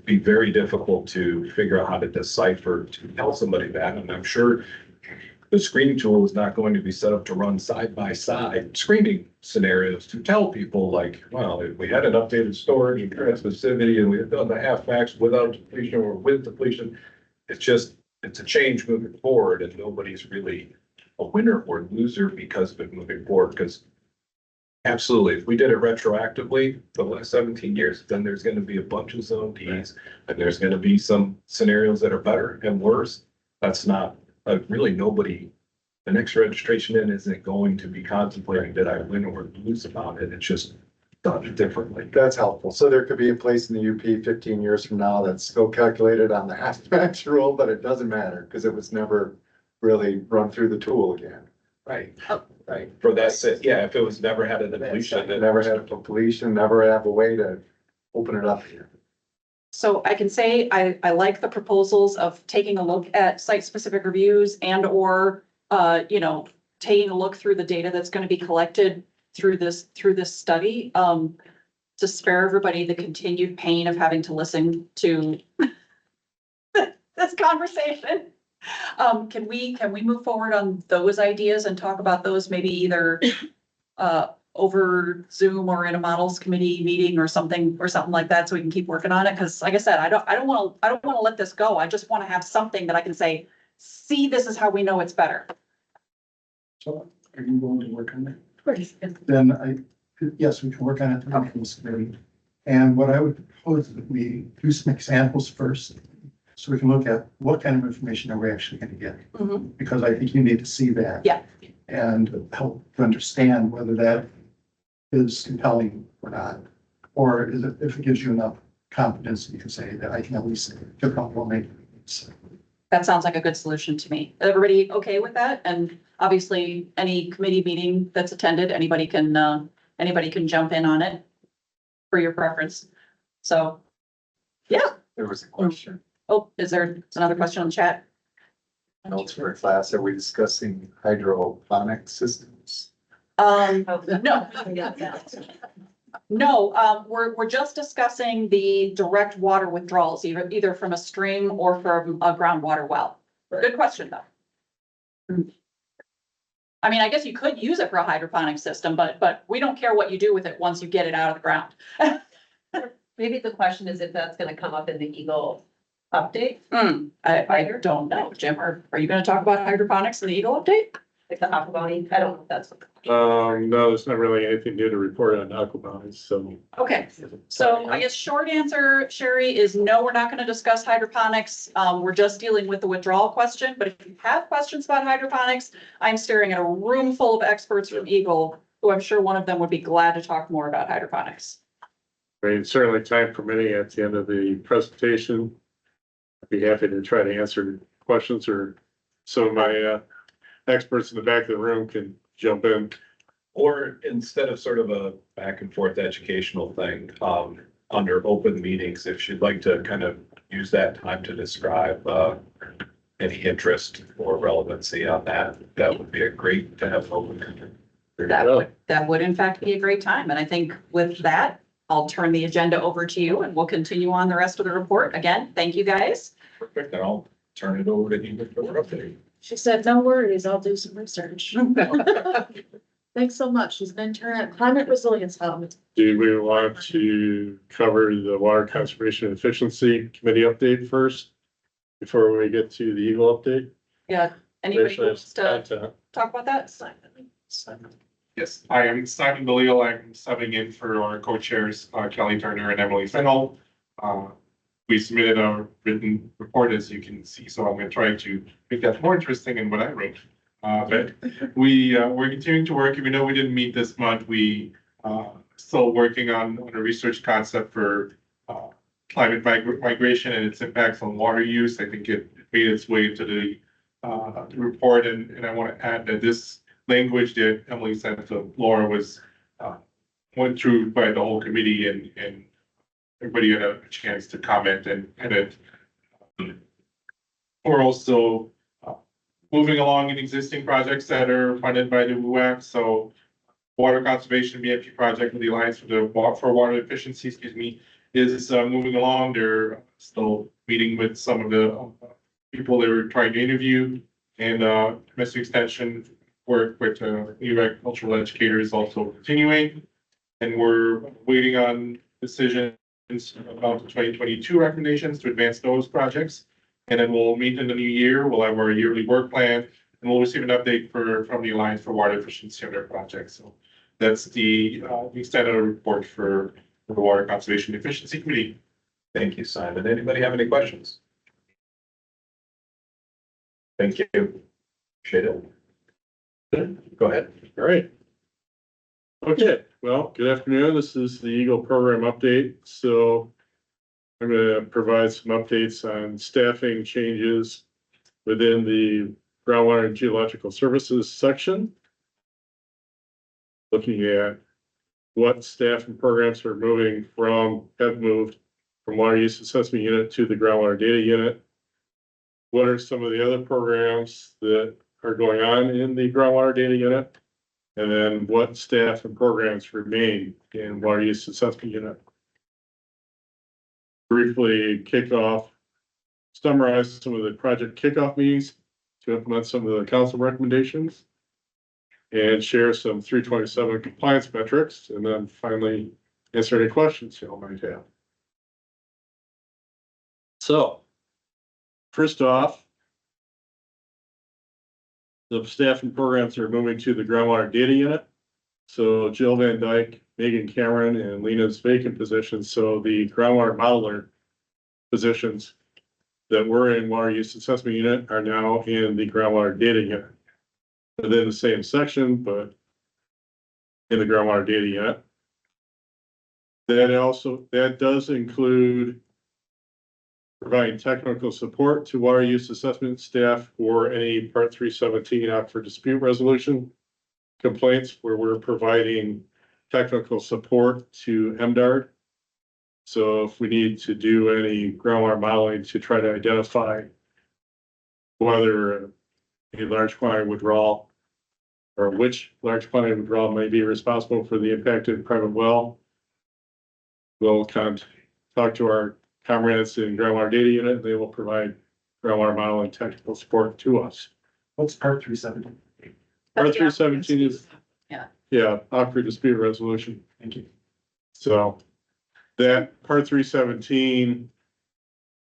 Be very difficult to figure out how to decipher to tell somebody that, and I'm sure The screening tool is not going to be set up to run side by side screening scenarios to tell people like, well, if we had an updated storage and transmissivity and we had done the half max without depletion or with depletion. It's a change moving forward and nobody's really a winner or loser because of it moving forward, because absolutely, if we did it retroactively the last 17 years, then there's gonna be a bunch of zone Ds and there's gonna be some scenarios that are better and worse. That's not, really nobody, the next registration in isn't going to be contemplating did I win or lose about it. It's just done differently. That's helpful. So there could be a place in the UP 15 years from now that's still calculated on the half max rule, but it doesn't matter because it was never really run through the tool again. Right, right. For that set, yeah, if it was never had a depletion, then Never had a depletion, never have a way to open it up here. So I can say I like the proposals of taking a look at site-specific reviews and or, taking a look through the data that's gonna be collected through this study, to spare everybody the continued pain of having to listen to this conversation. Can we move forward on those ideas and talk about those maybe either, over Zoom or in a models committee meeting or something like that, so we can keep working on it? Cause like I said, I don't want to let this go. I just want to have something that I can say, see, this is how we know it's better. So are you going to work on that? Then yes, we can work on it through this committee. And what I would propose is that we do some examples first, so we can look at what kind of information are we actually going to get. Mhm. Because I think you need to see that. Yeah. And help to understand whether that is compelling or not. Or is it, if it gives you enough confidence, you can say that I can at least feel comfortable making it. That sounds like a good solution to me. Everybody okay with that? And obviously, any committee meeting that's attended, anybody can jump in on it for your preference. So, yeah. There was a question. Oh, is there another question on the chat? Notes for class, are we discussing hydroponic systems? No. No, we're just discussing the direct water withdrawals, either from a stream or from a groundwater well. Good question, though. I mean, I guess you could use it for a hydroponic system, but we don't care what you do with it once you get it out of the ground. Maybe the question is if that's gonna come up in the Eagle update, I don't know, Jim, are you gonna talk about hydroponics in the Eagle update? like the Aquaboni, I don't know if that's what. No, there's not really anything new to report on aquaponics, so. Okay, so I guess short answer, Sherry, is no, we're not gonna discuss hydroponics. We're just dealing with the withdrawal question, but if you have questions about hydroponics, I'm staring at a room full of experts from Eagle, who I'm sure one of them would be glad to talk more about hydroponics. I mean, certainly time permitting at the end of the presentation, I'd be happy to try to answer questions, or some of my experts in the back of the room can jump in. Or instead of sort of a back and forth educational thing, under open meetings, if you'd like to kind of use that time to describe, any interest or relevancy on that, that would be a great to have open. That would in fact be a great time, and I think with that, I'll turn the agenda over to you and we'll continue on the rest of the report. Again, thank you guys. Perfect, then I'll turn it over to you for the update. She said, no worries, I'll do some research. Thanks so much. She's an intern at Climate Resilience Hub. Do we want to cover the Water Conservation and Efficiency Committee update first? Before we get to the Eagle update? Yeah, anybody Actually, wants to content. talk about that? Yes, I am Simon Balil. I'm subbing in for our co-chairs, Kelly Turner and Emily Fennell. We submitted a written report, as you can see, so I'm going to try to make that more interesting than what I wrote. But we're continuing to work. Even though we didn't meet this month, we still working on a research concept for climate migration and its impacts on water use. I think it made its way into the report, and I want to add that this language that Emily sent to Laura was went through by the whole committee, and everybody had a chance to comment and edit. We're also moving along in existing projects that are funded by the WUAC. So water conservation BMP project with the Alliance for Water Efficiency, is moving along. They're still meeting with some of the people they were trying to interview And, Michigan Extension work with, new agricultural educators also continuing. And we're waiting on decisions about the 2022 recommendations to advance those projects. And then we'll meet in the new year. We'll have our yearly work plan and we'll receive an update from the Alliance for Water Efficiency on their project. So that's the extent of the report for the Water Conservation Efficiency Committee. Thank you, Simon. Anybody have any questions? Thank you. Appreciate it. Go ahead. All right. Okay, well, good afternoon. This is the Eagle program update. So I'm going to provide some updates on staffing changes within the groundwater and geological services section. Looking at what staff and programs have moved from water use assessment unit to the groundwater data unit. What are some of the other programs that are going on in the groundwater data unit? And then what staff and programs remain in water use assessment unit? Briefly summarize some of the project kickoff meetings to implement some of the council recommendations and share some 327 compliance metrics, and then finally answer any questions you all might have. So first off, the staff and programs are moving to the groundwater data unit. So Jill Van Dyke, Megan Cameron, and Lena's vacant positions. So the groundwater modeler positions that were in water use assessment unit are now in the groundwater data unit. Within the same section, but in the groundwater data unit. That does include providing technical support to water use assessment staff for any Part 317 out for dispute resolution complaints where we're providing technical support to MDARD. So if we need to do any groundwater modeling to try to identify whether a large quantity withdrawal or which large quantity withdrawal may be responsible for the impacted private well, we'll talk to our comrades in groundwater data unit. They will provide groundwater modeling technical support to us. What's part 317? Part 317 is, Yeah. aquifer dispute resolution. Thank you. So that part 317,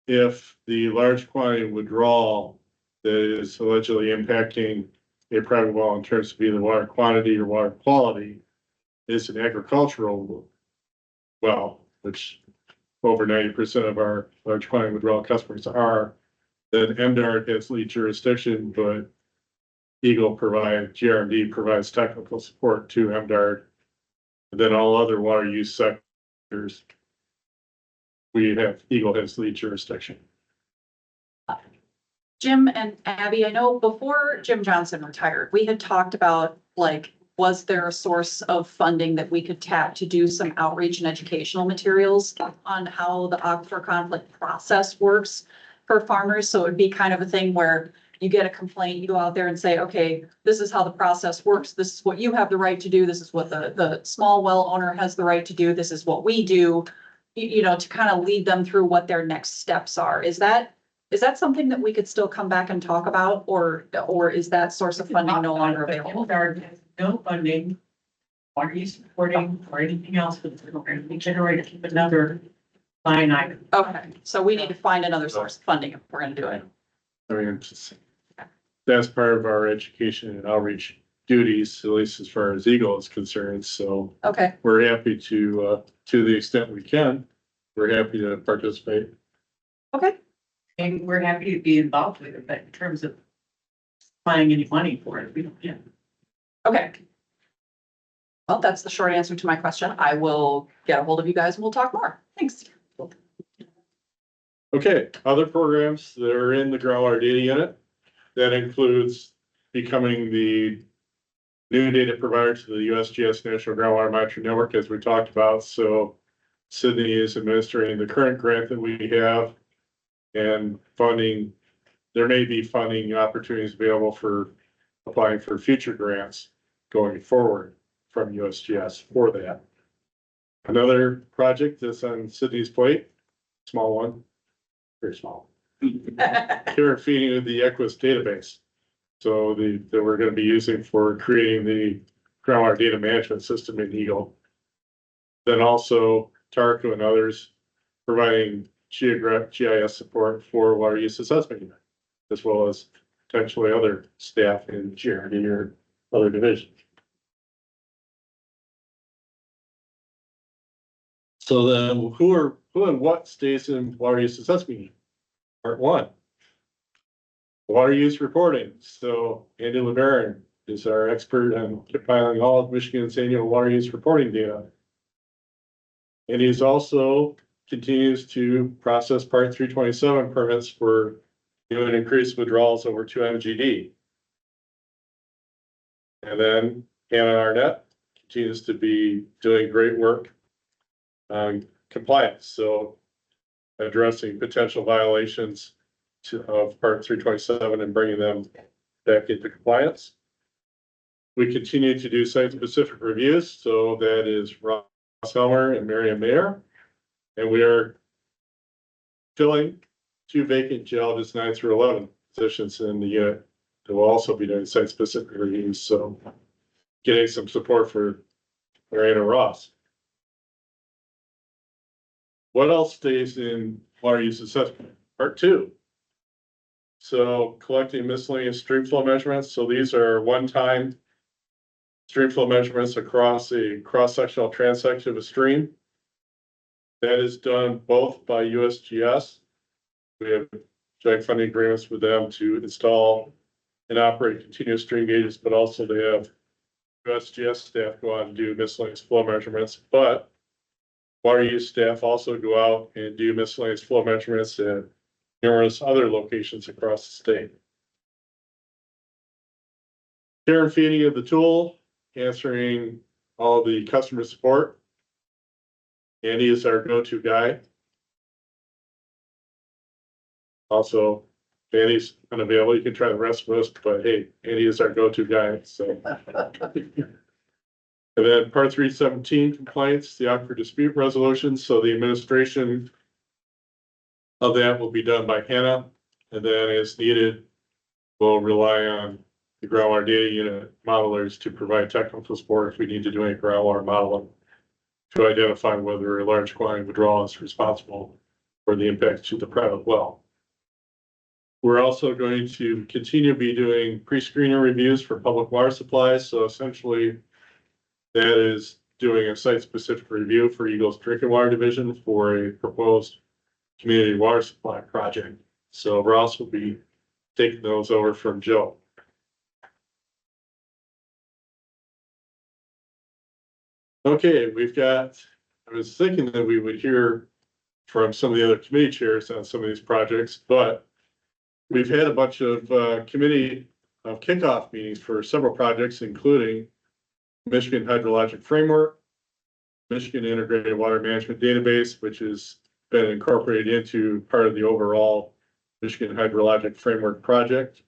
if the large quantity withdrawal that is allegedly impacting a private well in terms of either water quantity or water quality is an agricultural well, which over 90% of our large quantity withdrawal customers are, then MDARD has lead jurisdiction, but GRMD provides technical support to MDARD. And then all other water use sectors, Eagle has lead jurisdiction. Jim and Abby, I know before Jim Johnson retired, we had talked about, like, was there a source of funding that we could tap to do some outreach and educational materials on how the aquifer conflict process works for farmers? So it would be kind of a thing where you get a complaint, you go out there and say, okay, this is how the process works. This is what you have the right to do. This is what the small well owner has the right to do. This is what we do, you know, to kind of lead them through what their next steps are. Is that something that we could still come back and talk about, or is that source of funding no longer available? No funding, water use supporting or anything else for the program. We generated another line item. Okay, so we need to find another source of funding if we're gonna do it. I mean, that's part of our education and outreach duties, at least as far as Eagle is concerned. So Okay, we're happy to the extent we can, we're happy to participate. okay, And we're happy to be involved with it, but in terms of finding any money for it, we don't have. okay. Well, that's the short answer to my question. I will get a hold of you guys and we'll talk more. Thanks. Okay, other programs that are in the groundwater data unit, that includes becoming the new data provider to the USGS National Groundwater Monitoring Network, as we talked about. So Sydney is administering the current grant that we have and funding. There may be funding opportunities available for applying for future grants going forward from USGS for that. Another project that's on Sydney's plate, small one, very small. Care and feeding of the Equus database. So that we're gonna be using for creating the groundwater data management system in Eagle. Then also Tarco and others providing GIS support for water use assessment unit, as well as potentially other staff in GRD or other divisions. So then who and what stays in water use assessment unit? Part one. Water use reporting. So Andy LeBaron is our expert on compiling all of Michigan's annual water use reporting data. And he's also continues to process Part 327 permits for new and increased withdrawals over 2 MGD. And then Hannah Arnett continues to be doing great work on compliance. So addressing potential violations of Part 327 and bringing them back into compliance. We continue to do site-specific reviews, so that is Ross Helmer and Miriam Mayer. And we are filling 2 vacant geologist 9 through 11 positions in the unit that will also be doing site-specific reviews, so getting some support for Mariana Ross. What else stays in water use assessment? Part 2. So collecting miscellaneous stream flow measurements. So these are one-time stream flow measurements across a cross-sectional transect of a stream. That is done both by USGS. We have joint funding agreements with them to install and operate continuous stream gauges, but also they have USGS staff go out and do miscellaneous flow measurements. But water use staff also go out and do miscellaneous flow measurements at numerous other locations across the state. Care and feeding of the tool, answering all the customer support. Andy is our go-to guy. Also, Andy's unavailable. You can try the rest of us, but hey, Andy is our go-to guy, so. And then Part 317 compliance, the aquifer dispute resolution. So the administration of that will be done by Hannah, and then as needed, we'll rely on the groundwater data unit modelers to provide technical support if we need to do any groundwater modeling to identify whether a large quantity of withdrawal is responsible for the impact to the private well. We're also going to continue to be doing pre-screener reviews for public water supplies. So essentially, that is doing a site-specific review for Eagles Drinking Water Division for a proposed community water supply project. So Ross will be taking those over from Joe. Okay, I was thinking that we would hear from some of the other committee chairs on some of these projects, but we've had a bunch of committee kickoff meetings for several projects, including Michigan Hydrologic Framework, Michigan Integrated Water Management Database, which has been incorporated into part of the overall Michigan Hydrologic Framework project.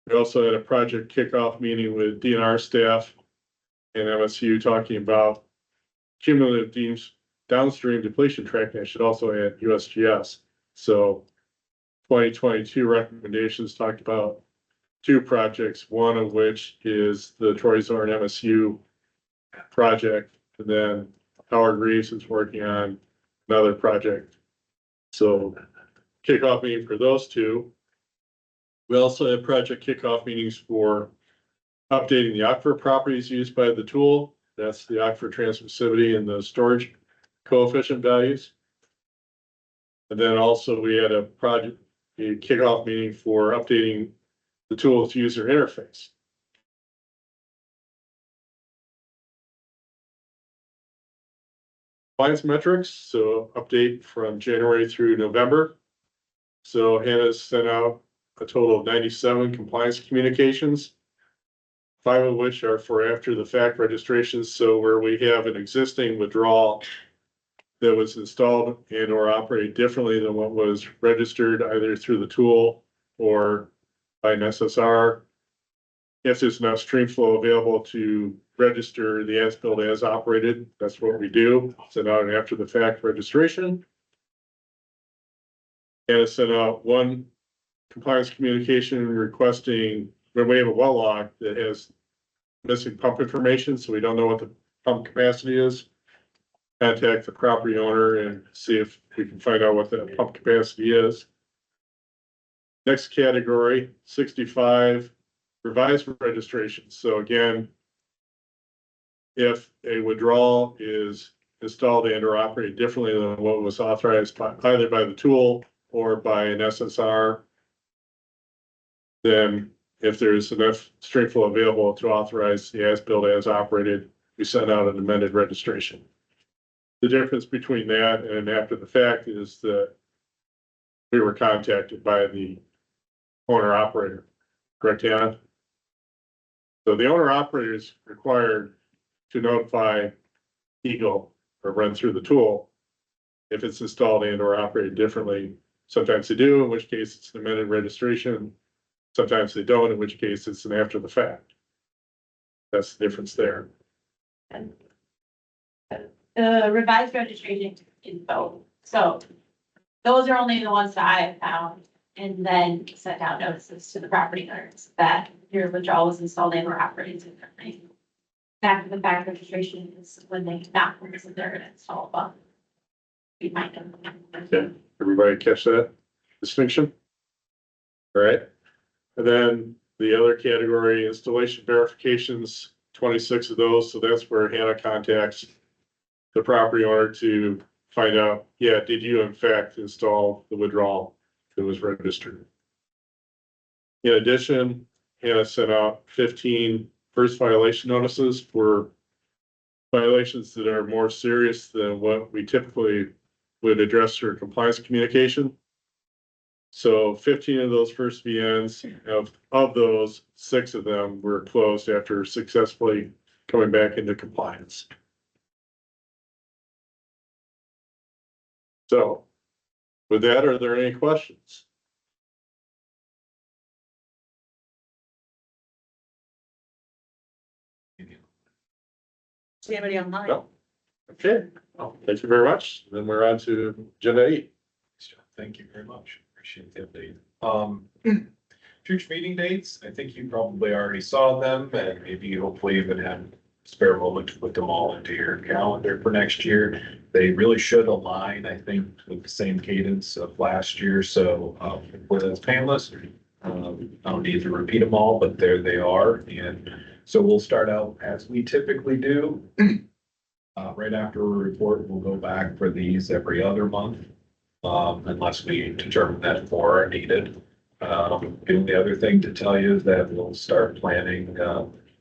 We also had a project kickoff meeting with DNR staff and MSU talking about cumulative downstream depletion tracking. I should also add USGS. So 2022 recommendations talked about 2 projects, one of which is the Troy Zorn MSU project, and then Howard Reeves is working on another project. So kickoff meeting for those 2. We also have project kickoff meetings for updating the aquifer properties used by the tool. That's the aquifer transmissivity and the storage coefficient values. And then also we had a kickoff meeting for updating the tool's user interface. Compliance metrics, so update from January through November. So Hannah's sent out a total of 97 compliance communications, 5 of which are for after the fact registrations. So where we have an existing withdrawal that was installed and or operated differently than what was registered either through the tool or by an SSR. If there's enough stream flow available to register the as-built as operated, that's what we do. Send out an after the fact registration. And sent out 1 compliance communication requesting when we have a well log that has missing pump information, so we don't know what the pump capacity is, contact the property owner and see if we can find out what the pump capacity is. Next category, 65, revised registration. So again, if a withdrawal is installed and or operated differently than what was authorized by either by the tool or by an SSR, then if there's enough stream flow available to authorize the as-built as operated, we send out an amended registration. The difference between that and after the fact is that we were contacted by the owner operator, correct, Hannah? So the owner operator is required to notify Eagle or run through the tool if it's installed and or operated differently. Sometimes they do, in which case it's an amended registration. Sometimes they don't, in which case it's an after the fact. That's the difference there. Revised registration info. So those are only the ones that I have found, and then sent out notices to the property owners that your withdrawal was installed and or operated differently. After the fact registration is when they not that they're gonna install a pump. We might them. Okay, everybody catch that distinction? All right, and then the other category, installation verifications, 26 of those, so that's where Hannah contacts the property owner to find out, yeah, did you in fact install the withdrawal that was registered? In addition, Hannah sent out 15 first violation notices for violations that are more serious than what we typically would address through compliance communication. So 15 of those first VNs, of those, 6 of them were closed after successfully coming back into compliance. So with that, are there any questions? See anybody online? No. Okay, well, thank you very much. Then we're on to agenda 8. Thank you very much. Appreciate the update. Future meeting dates, I think you probably already saw them and maybe hopefully even had a spare moment to put them all into your calendar for next year. They really should align, I think, with the same cadence of last year. So whether it's painless, I don't need to repeat them all, but there they are. And so we'll start out as we typically do. Right after a report, we'll go back for these every other month. Unless we determine that more are needed. And the other thing to tell you is that we'll start planning,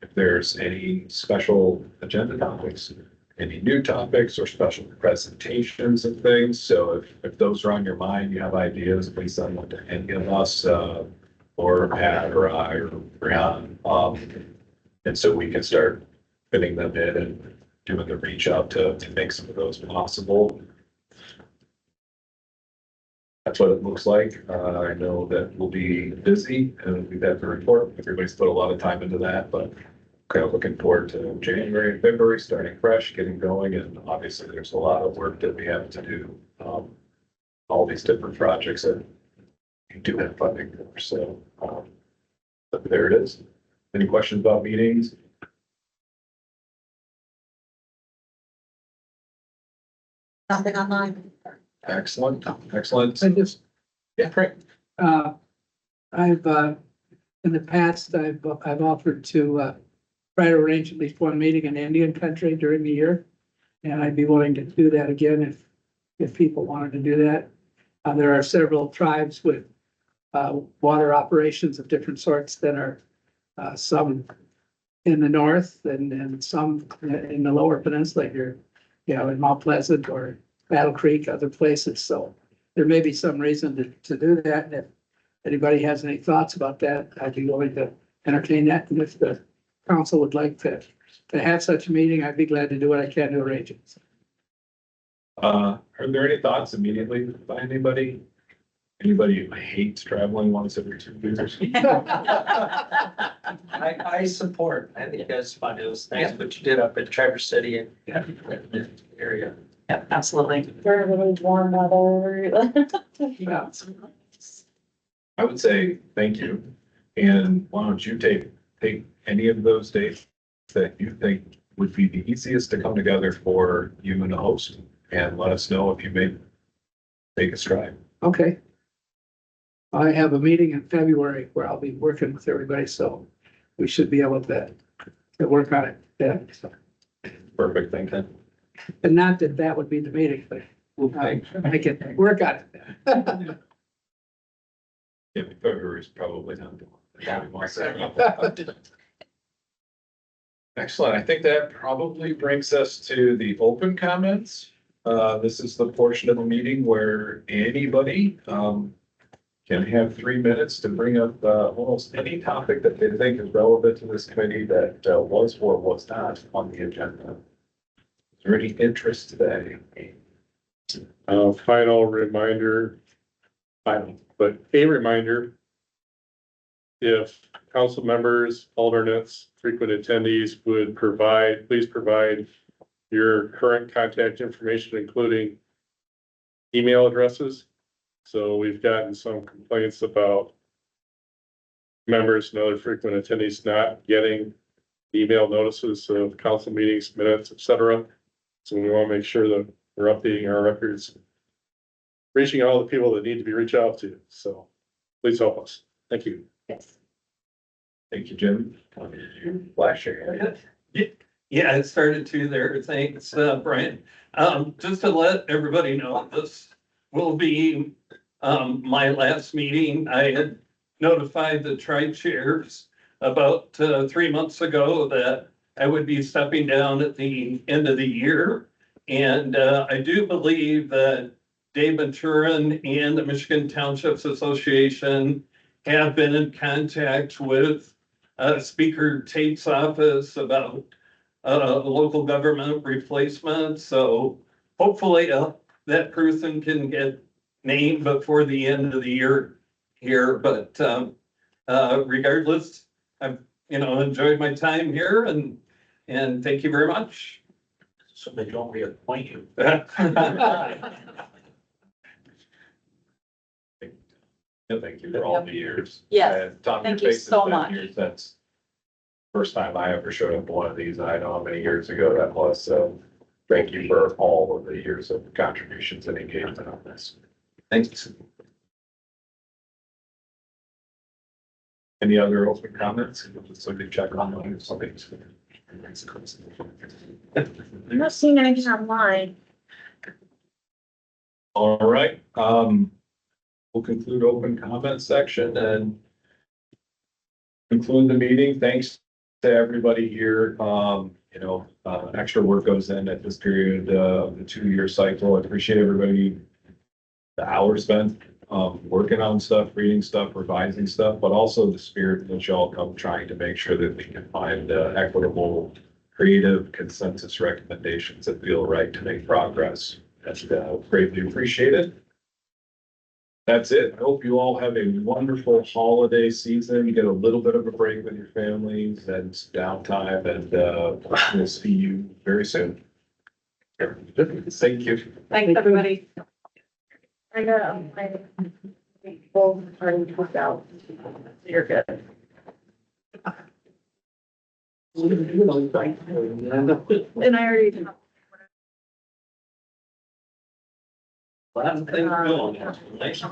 if there's any special agenda topics, any new topics or special presentations and things. So if those are on your mind, you have ideas, please send them to any of us, or Pat or I or Brian. And so we can start fitting them in and doing the reach out to make some of those possible. That's what it looks like. I know that we'll be busy and we've had the report. Everybody's put a lot of time into that, but kind of looking forward to January and February, starting fresh, getting going. And obviously there's a lot of work that we have to do. All these different projects that you do have funding for. So but there it is. Any questions about meetings? Nothing online. Excellent, excellent. I just, Yeah, great. I've, in the past, I've offered to, try to arrange at least one meeting in Indian country during the year. And I'd be willing to do that again if people wanted to do that. There are several tribes with, water operations of different sorts that are, some in the north and some in the lower peninsula here, you know, in Mount Pleasant or Battle Creek, other places. So there may be some reason to do that. And if anybody has any thoughts about that, I'd be willing to entertain that. And if the council would like to have such a meeting, I'd be glad to do what I can to arrange it. Are there any thoughts immediately by anybody? Anybody who hates traveling once every 2 years? I support. I think that's fun. It was nice what you did up in Traverse City and the area. Yeah, absolutely. Very really warm weather. Yeah. I would say thank you. And why don't you take any of those dates that you think would be the easiest to come together for you and the host, and let us know if you make a stride. Okay. I have a meeting in February where I'll be working with everybody, so we should be able to work on it then. So, Perfect, thank you. and not that that would be the meeting, but I can work on it then. Yeah, February is probably not the one. Excellent. I think that probably brings us to the open comments. This is the portion of the meeting where anybody, can have 3 minutes to bring up, almost any topic that they think is relevant to this committee that, was or was not on the agenda. Is there any interest today? Final reminder, but a reminder. If council members, alternates, frequent attendees would please provide your current contact information, including email addresses. So we've gotten some complaints about members and other frequent attendees not getting email notices of council meetings, minutes, etc. So we want to make sure that we're updating our records, reaching all the people that need to be reached out to. So please help us. Thank you. Yes. Thank you, Jim. Flash your hand. Yeah, it started to there. Thanks, Brian. Just to let everybody know, this will be my last meeting. I had notified the tri-chairs about 3 months ago that I would be stepping down at the end of the year. And I do believe that Dave Maturin and the Michigan Townships Association have been in contact with Speaker Tate's office about local government replacement. So hopefully that person can get named before the end of the year here. But regardless, I've enjoyed my time here and thank you very much. So they don't reappoint you. Thank you for all the years. Yes, Tom, thank your you face has so been much. here since first time I ever showed up to one of these. I know how many years ago that was. So thank you for all of the years of contributions and engagement on this. Thanks. Any other open comments? Somebody check online or something. I'm not seeing anything online. All right, we'll conclude open comment section and conclude the meeting. Thanks to everybody here. Extra work goes in at this period of the 2-year cycle. I appreciate everybody, the hours spent working on stuff, reading stuff, revising stuff, but also the spirit in which y'all come trying to make sure that we can find equitable, creative consensus recommendations that feel right to make progress. That's greatly appreciated. That's it. I hope you all have a wonderful holiday season. You get a little bit of a break with your families and downtime, and we'll see you very soon. Thank you. Thanks, everybody. I got my full party booked out. You're good. And I already. Last thing going. Nice.